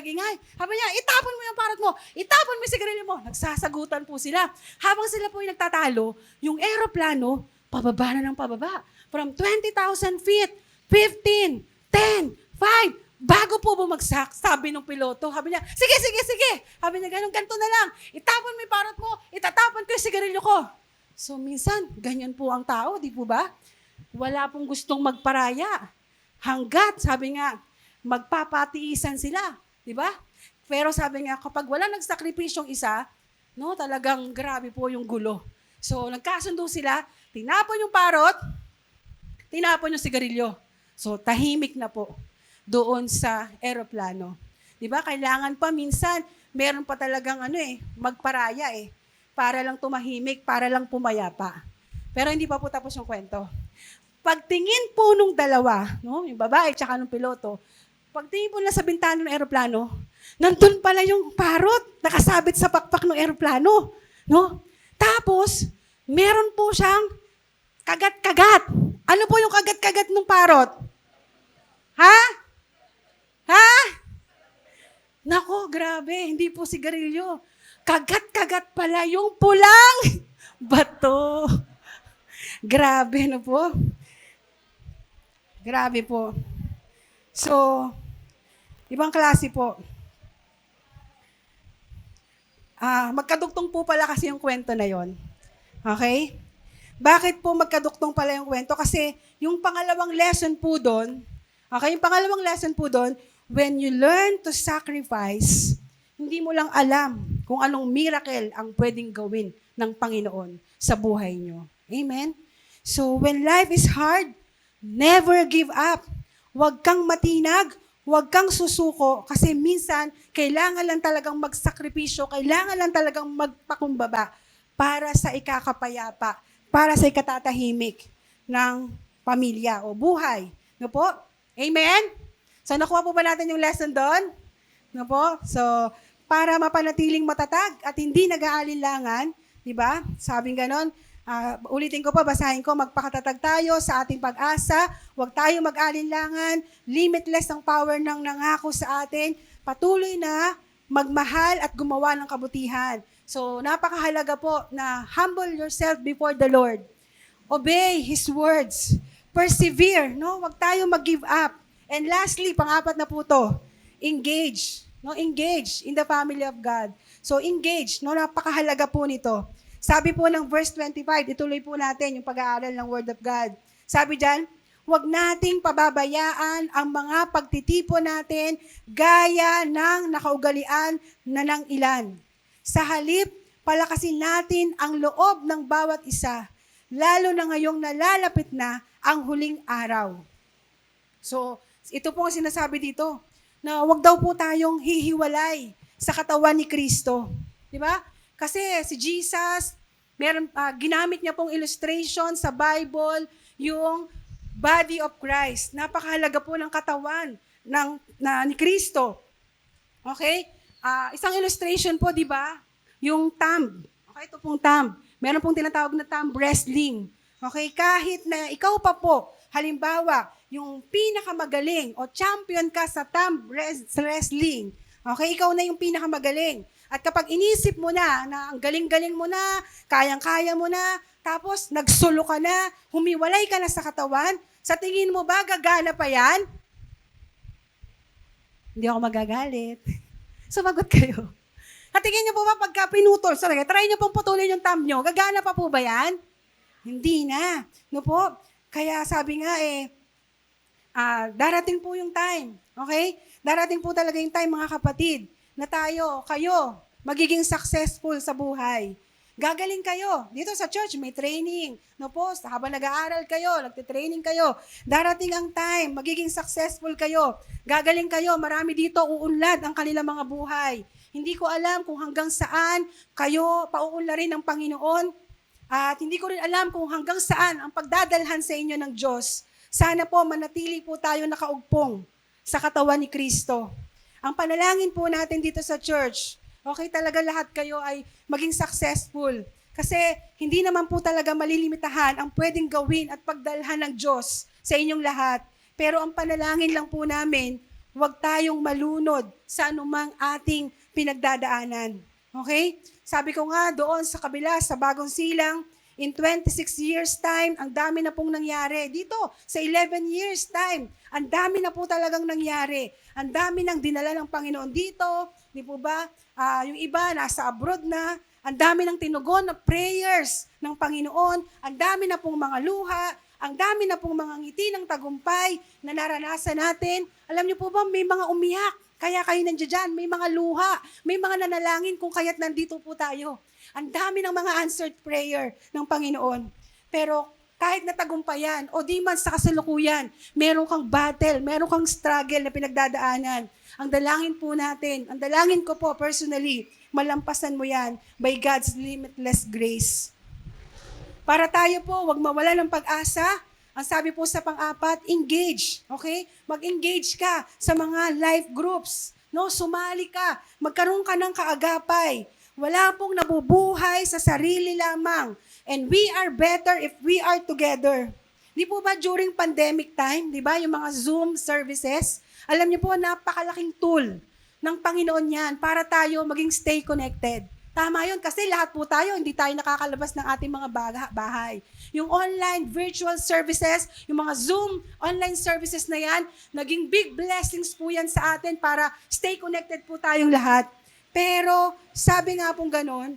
Sabi niya, itapon mo yung parot mo. Itapon mo yung sigarilyo mo. Nagsasagutan po sila. Habang sila po yung nagtatalo, yung eroplano, pababa na ng pababa. From 20,000 feet, 15, 10, 5, bago po bumagsak, sabi ng piloto. Sabi niya, sige. Sabi niya, ganito na lang. Itapon mo yung parot mo, itatapon ko yung sigarilyo ko. So minsan, ganyan po ang tao, di po ba? Wala pong gustong magparaya. Hanggat, sabi nga, magpapatiisan sila. Di ba? Pero sabi nga, kapag wala nagsakripisyong isa, no, talagang grabe po yung gulo. So, nagkasundo sila, tinapon yung parot, tinapon yung sigarilyo. So, tahimik na po doon sa eroplano. Di ba? Kailangan pa minsan, meron pa talagang magparaya para lang tumahimik, para lang pumayapa. Pero hindi pa po tapos yung kwento. Pagtingin po nung dalawa, no, yung babae tsaka nung piloto, pagtingin po na sa bintana ng eroplano, nandun pala yung parot nakasabit sa pakpak ng eroplano. No? Tapos, meron po siyang kagat-kagat. Ano po yung kagat-kagat ng parot? Ha? Nako, grabe. Hindi po sigarilyo. Kagat-kagat pala yung pulang bato. Grabe na po. Grabe po. So, ibang klase po. Magkadugtong po pala kasi yung kwento na yon. Okay? Bakit po magkadugtong pala yung kwento? Kasi yung pangalawang lesson po doon, when you learn to sacrifice, hindi mo lang alam kung anong miracle ang pwedeng gawin ng Panginoon sa buhay nyo. Amen? So, when life is hard, never give up. Huwag kang matinag, huwag kang susuko, kasi minsan, kailangan lang talagang magsakripisyo, kailangan lang talagang magpakumbaba para sa ikakapayapa, para sa ikatatahimik ng pamilya o buhay. No po? Amen? So, nakuha po ba natin yung lesson doon? No po? So, para mapanatiling matatag at hindi nag-aalinlangan, di ba? Sabing ganon, ulitin ko pa, basahin ko, magpakatatag tayo sa ating pag-asa, huwag tayo mag-alinlangan, limitless ang power ng nangako sa atin, patuloy na magmahal at gumawa ng kabutihan. So, napakahalaga po na humble yourself before the Lord. Obey His words. Persevere, no? Huwag tayo mag-give up. And lastly, pang-apat na po to, engage. No? Engage in the family of God. So, engage. No? Napakahalaga po nito. Sabi po ng verse 25, ituloy po natin yung pag-aaral ng Word of God. Sabi dyan, huwag nating pababayaan ang mga pagtitipon natin gaya ng nakaugalian na ng ilan. Sa halip, palakasin natin ang loob ng bawat isa, lalo na ngayong nalalapit na ang huling araw. So, ito po ang sinasabi dito, na huwag daw po tayong hihiwalay sa katawan ni Kristo. Di ba? Kasi si Jesus, ginamit niya pong illustration sa Bible, yung body of Christ. Napakahalaga po ng katawan ni Kristo. Okay? Isang illustration po, di ba? Yung thumb. Okay, ito pong thumb. Meron pong tinatawag na thumb wrestling. Okay, kahit na ikaw pa po, halimbawa, yung pinakamagaling o champion ka sa thumb wrestling, okay, ikaw na yung pinakamagaling. At kapag inisip mo na ang galing-galing mo na, kayang-kaya mo na, tapos nagsulo ka na, humiwalay ka na sa katawan, sa tingin mo ba gagana pa yan? Hindi ako magagalit. Sumagot kayo. At tingin niyo po ba pagka pinutol, try niyo pong putulin yung thumb niyo, gagana pa po ba yan? Hindi na. No po? Kaya sabi nga darating po yung time. Okay? Darating po talaga yung time, mga kapatid, na kayo, magiging successful sa buhay. Gagaling kayo. Dito sa church, may training. No po? Habang nag-aaral kayo, nagtitraining kayo, darating ang time, magiging successful kayo. Gagaling kayo. Marami dito uunlad ang kanilang mga buhay. Hindi ko alam kung hanggang saan kayo pauunlarin ng Panginoon. At hindi ko rin alam kung hanggang saan ang pagdadalhan sa inyo ng Diyos. Sana po manatili po tayo nakaugpong sa katawan ni Kristo. Ang panalangin po natin dito sa church, okay, talaga lahat kayo ay maging successful. Kasi hindi naman po talaga malilimitahan ang pwedeng gawin at pagdalhan ng Diyos sa inyong lahat. Pero ang panalangin lang po namin, huwag tayong malunod sa anumang ating pinagdadaanan. Okay? Sabi ko nga doon sa kabila, sa Bagong Silang, in 26 years time, ang dami na pong nangyari. Dito, sa 11 years time, ang dami na po talagang nangyari. Ang dami nang dinala ng Panginoon dito. Di po ba? Yung iba, nasa abroad na. Ang dami ng tinugon na prayers ng Panginoon. Ang dami na pong mga luha. Ang dami na pong mga ngiti ng tagumpay na naranasan natin. Alam niyo po ba, may mga umiyak. Kaya kayo nandiyan dyan, may mga luha, may mga nanalangin kung kaya't nandito po tayo. Ang dami ng mga answered prayer ng Panginoon. Pero kahit natagumpayan o di man sa kasalukuyan, meron kang battle, meron kang struggle na pinagdadaanan. Ang dalangin po natin, ang dalangin ko po personally, malampasan mo yan by God's limitless grace. Para tayo po, wag mawala ng pag-asa. Ang sabi po sa pang-apat, engage. Okay? Mag-engage ka sa mga life groups. No? Sumali ka. Magkaroon ka ng kaagapay. Wala pong nabubuhay sa sarili lamang. And we are better if we are together. Di po ba during pandemic time, di ba, yung mga Zoom services, alam niyo po, napakalaking tool ng Panginoon yan para tayo maging stay connected. Tama yun, kasi lahat po tayo, hindi tayo nakakalabas ng ating mga bahay. Yung online virtual services, yung mga Zoom online services na yan, naging big blessings po yan sa atin para stay connected po tayong lahat. Pero sabi nga pong ganun,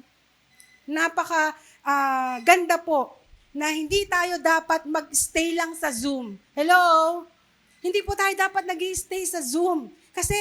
ganda po na hindi tayo dapat mag-stay lang sa Zoom. Hello? Hindi po tayo dapat nag-stay sa Zoom. Kasi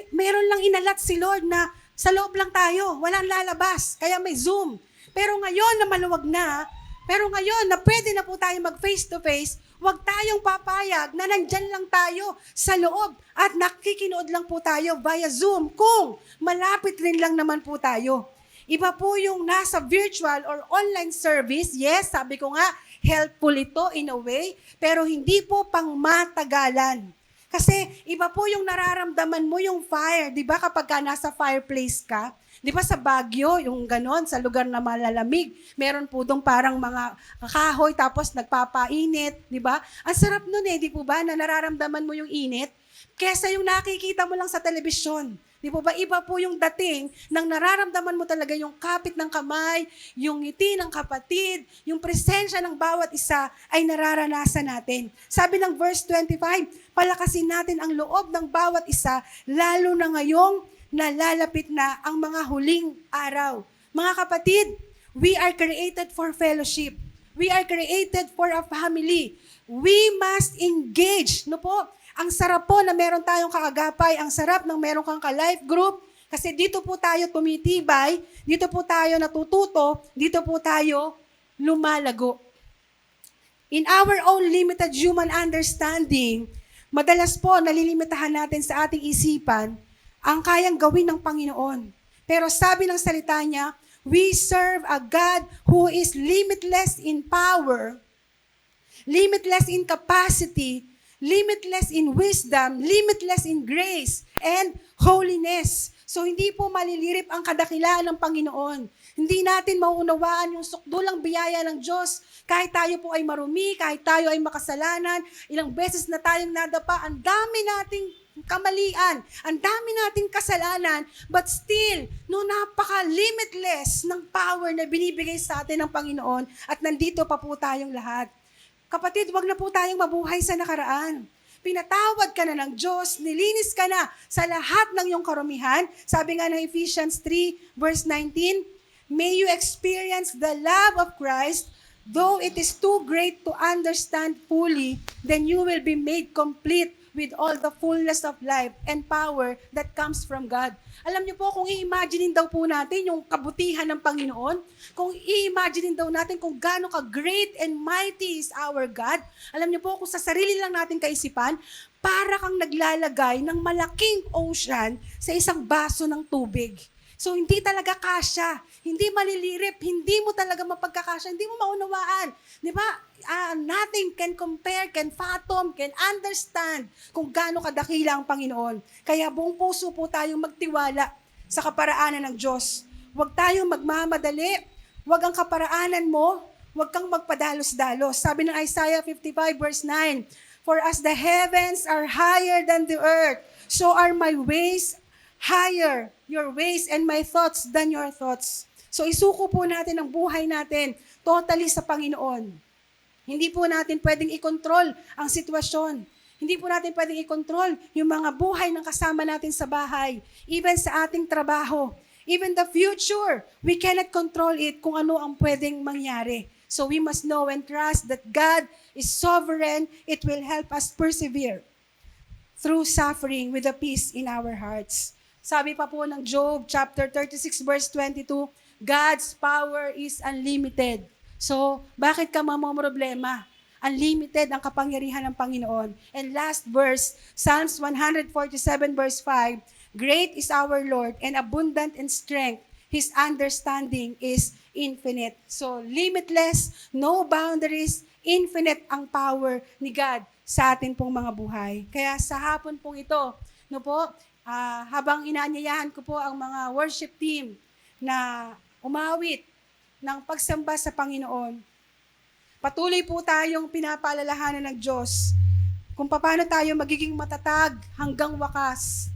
meron lang inalat si Lord na Sa loob lang tayo, walang lalabas, kaya may Zoom. Pero ngayon na maluwag na, pero ngayon na pwede na po tayo mag face-to-face, huwag tayong papayag na nandyan lang tayo sa loob at nakikinood lang po tayo via Zoom kung malapit rin lang naman po tayo. Iba po yung nasa virtual or online service. Yes, sabi ko nga, helpful ito in a way, pero hindi po pang matagalan. Kasi iba po yung nararamdaman mo yung fire, di ba kapag ka nasa fireplace ka, di ba sa Baguio, yung ganon, sa lugar na malalamig, meron po dong parang mga kahoy tapos nagpapainit, di ba? Ang sarap nun di po ba, na nararamdaman mo yung init, kesa yung nakikita mo lang sa telebisyon. Di po ba, iba po yung dating nang nararamdaman mo talaga yung kapit ng kamay, yung ngiti ng kapatid, yung presensya ng bawat isa ay nararanasan natin. Sabi ng verse 25, palakasin natin ang loob ng bawat isa, lalo na ngayong nalalapit na ang mga huling araw. Mga kapatid, we are created for fellowship. We are created for a family. We must engage, no po? Ang sarap po na meron tayong kaagapay, ang sarap ng meron kang ka-life group, kasi dito po tayo tumitibay, dito po tayo natututo, dito po tayo lumalago. In our own limited human understanding, madalas po nalilimitahan natin sa ating isipan ang kayang gawin ng Panginoon. Pero sabi ng salita niya, we serve a God who is limitless in power, limitless in capacity, limitless in wisdom, limitless in grace, and holiness. So hindi po malilirip ang kadakilaan ng Panginoon. Hindi natin mauunawaan yung sukdulang biyaya ng Diyos. Kahit tayo po ay marumi, kahit tayo ay makasalanan, ilang beses na tayong nadapa, ang dami nating kamalian, ang dami nating kasalanan, but still, no, napaka-limitless ng power na binibigay sa atin ng Panginoon at nandito pa po tayong lahat. Kapatid, wag na po tayong mabuhay sa nakaraan. Pinatawad ka na ng Diyos, nilinis ka na sa lahat ng iyong karumihan. Sabi nga ng Ephesians 3 verse 19, may you experience the love of Christ, though it is too great to understand fully, then you will be made complete with all the fullness of life and power that comes from God. Alam niyo po, kung i-imaginein daw po natin yung kabutihan ng Panginoon, kung i-imaginein daw natin kung gaano ka-great and mighty is our God, alam niyo po, kung sa sarili lang natin kaisipan, para kang naglalagay ng malaking ocean sa isang baso ng tubig. So, hindi talaga kasya, hindi malilirip, hindi mo talaga mapagkakasya, hindi mo maunawaan. Di ba? Nothing can compare, can fathom, can understand kung gaano kadakila ang Panginoon. Kaya buong puso po tayong magtiwala sa kaparaanan ng Diyos. Huwag tayong magmamadali, huwag ang kaparaanan mo, huwag kang magpadalos-dalos. Sabi ng Isaiah 55 verse 9, for as the heavens are higher than the earth, so are my ways higher, your ways and my thoughts than your thoughts. So isuko po natin ang buhay natin totally sa Panginoon. Hindi po natin pwedeng i-control ang sitwasyon. Hindi po natin pwedeng i-control yung mga buhay ng kasama natin sa bahay, even sa ating trabaho, even the future. We cannot control it kung ano ang pwedeng mangyari. So we must know and trust that God is sovereign. It will help us persevere through suffering with a peace in our hearts. Sabi pa po ng Job chapter 36 verse 22, God's power is unlimited. So, bakit ka mamomroblema? Unlimited ang kapangyarihan ng Panginoon. And last verse, Psalms 147 verse 5, great is our Lord and abundant in strength. His understanding is infinite. So, limitless, no boundaries, infinite ang power ni God sa atin pong mga buhay. Kaya sa hapon pong ito, no po, habang inaanyayahan ko po ang mga worship team na umawit ng pagsamba sa Panginoon, patuloy po tayong pinapaalalahanan ng Diyos kung paano tayo magiging matatag hanggang wakas.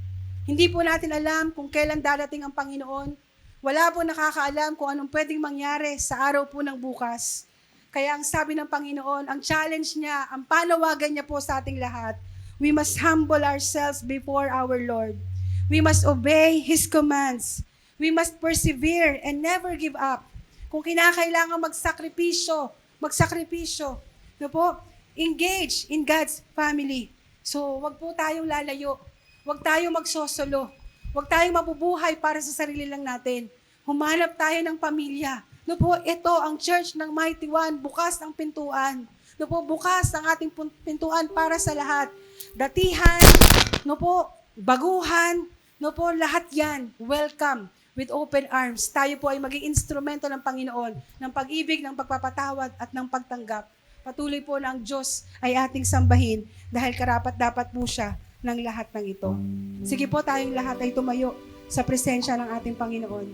Hindi po natin alam kung kailan darating ang Panginoon. Wala po nakakaalam kung anong pwedeng mangyari sa araw po ng bukas. Kaya ang sabi ng Panginoon, ang challenge niya, ang panawagan niya po sa ating lahat, we must humble ourselves before our Lord. We must obey His commands. We must persevere and never give up. Kung kinakailangan magsakripisyo, no po, engage in God's family. So, wag po tayong lalayo. Wag tayong magsosolo. Huwag tayong mabubuhay para sa sarili lang natin. Humanap tayo ng pamilya. No po, ito ang church ng Mighty One, bukas ang pintuan. No po, bukas ang ating pintuan para sa lahat. Datihan, no po, baguhan, no po, lahat yan. Welcome with open arms. Tayo po ay maging instrumento ng Panginoon, ng pag-ibig, ng pagpapatawad at ng pagtanggap. Patuloy po na ang Diyos ay ating sambahin dahil karapat-dapat po siya ng lahat ng ito. Sige po, tayong lahat ay tumayo sa presensya ng ating Panginoon.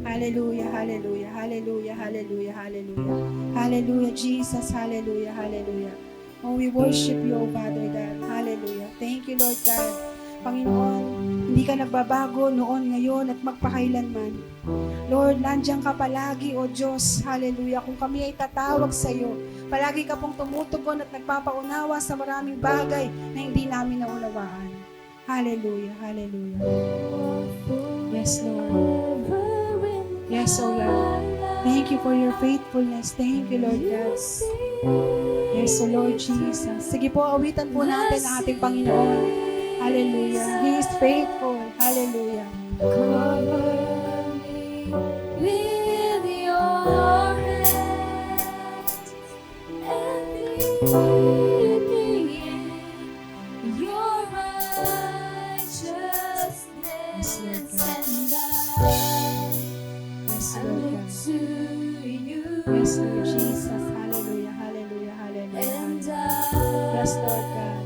Hallelujah, hallelujah, hallelujah, hallelujah, hallelujah. Hallelujah, Jesus, hallelujah, hallelujah. Oh, we worship you, O Father God. Hallelujah. Thank you, Lord God. Panginoon, hindi ka nagbabago noon, ngayon, at magpakailanman. Lord, nandiyan ka palagi, O Diyos. Hallelujah. Kung kami ay tatawag sa iyo, palagi ka pong tumutugon at nagpapaunawa sa maraming bagay na hindi namin naunawaan. Hallelujah, hallelujah. Yes, Lord. Yes, O Lord. Thank you for your faithfulness. Thank you, Lord God. Yes, O Lord Jesus. Sige po, awitan po natin ang ating Panginoon. Hallelujah. He is faithful. Hallelujah. Cover me with your hand and lead me in your righteousness, and Yes, I Lord look God. to you. Yes, Lord Jesus. Hallelujah, hallelujah, hallelujah. And Yes, Lord God.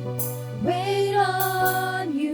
wait on you.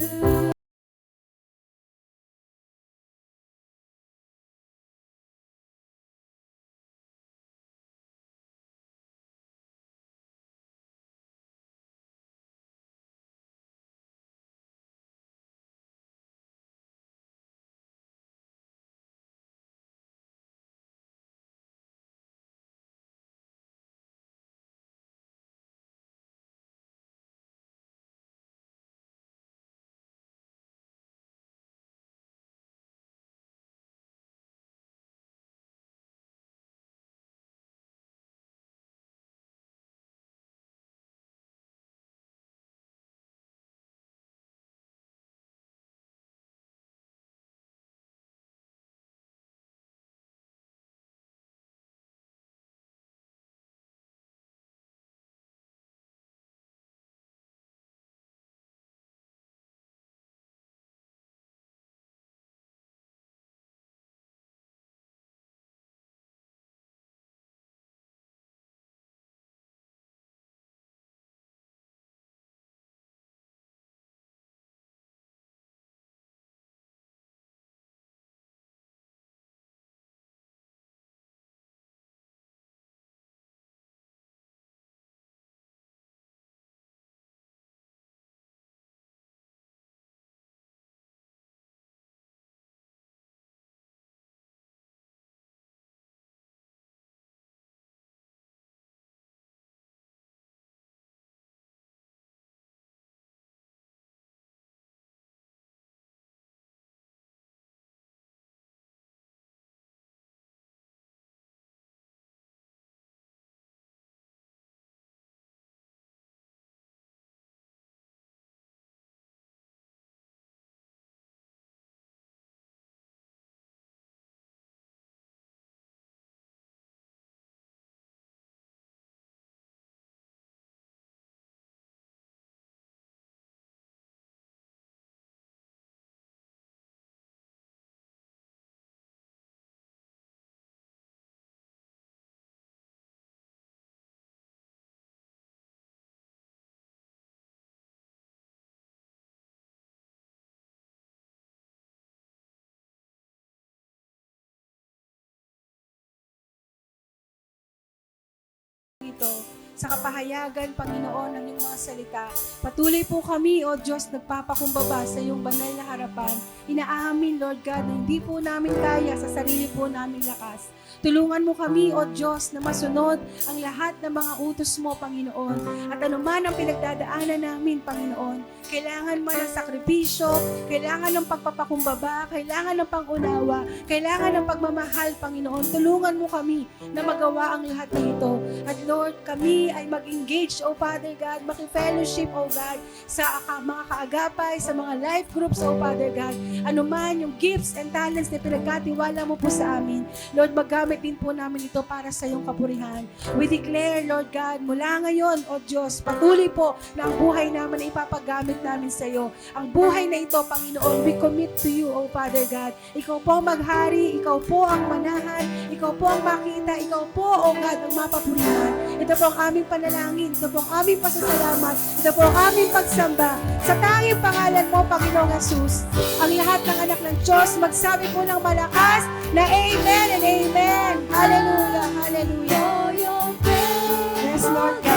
Ito, sa kapahayagan, Panginoon, ng iyong mga salita. Patuloy po kami, O Diyos, nagpapakumbaba sa iyong banal na harapan. Inaamin, Lord God, na hindi po namin kaya sa sarili po naming lakas. Tulungan mo kami, O Diyos, na masunod ang lahat ng mga utos mo, Panginoon. At anuman ang pinagdadaanan namin, Panginoon, kailangan man ng sakripisyo, kailangan ng pagpapakumbaba, kailangan ng pangunawa, kailangan ng pagmamahal, Panginoon. Tulungan mo kami na magawa ang lahat ng ito. At Lord, kami ay mag-engage, O Father God, makifellowship fellowship, O God, sa mga kaagapay, sa mga life groups, O Father God. Ano man yung gifts and talents na pinagkatiwala mo po sa amin, Lord, magamit din po namin ito para sa iyong kapurihan. We declare, Lord God, mula ngayon, O Diyos, patuloy po na ang buhay namin na ipapagamit namin sa iyo. Ang buhay na ito, Panginoon, we commit to you, O Father God. Ikaw po ang maghari, ikaw po ang manahan, ikaw po ang makita, ikaw po, O God, ang mapapurihan. Ito po ang aming panalangin, ito po ang aming pasasalamat, ito po ang aming pagsamba. Sa tanging pangalan mo, Panginoong Jesus, ang lahat ng anak ng Diyos, magsabi po ng malakas na Amen and Amen. Hallelujah, hallelujah. For your praise. Yes, Lord God.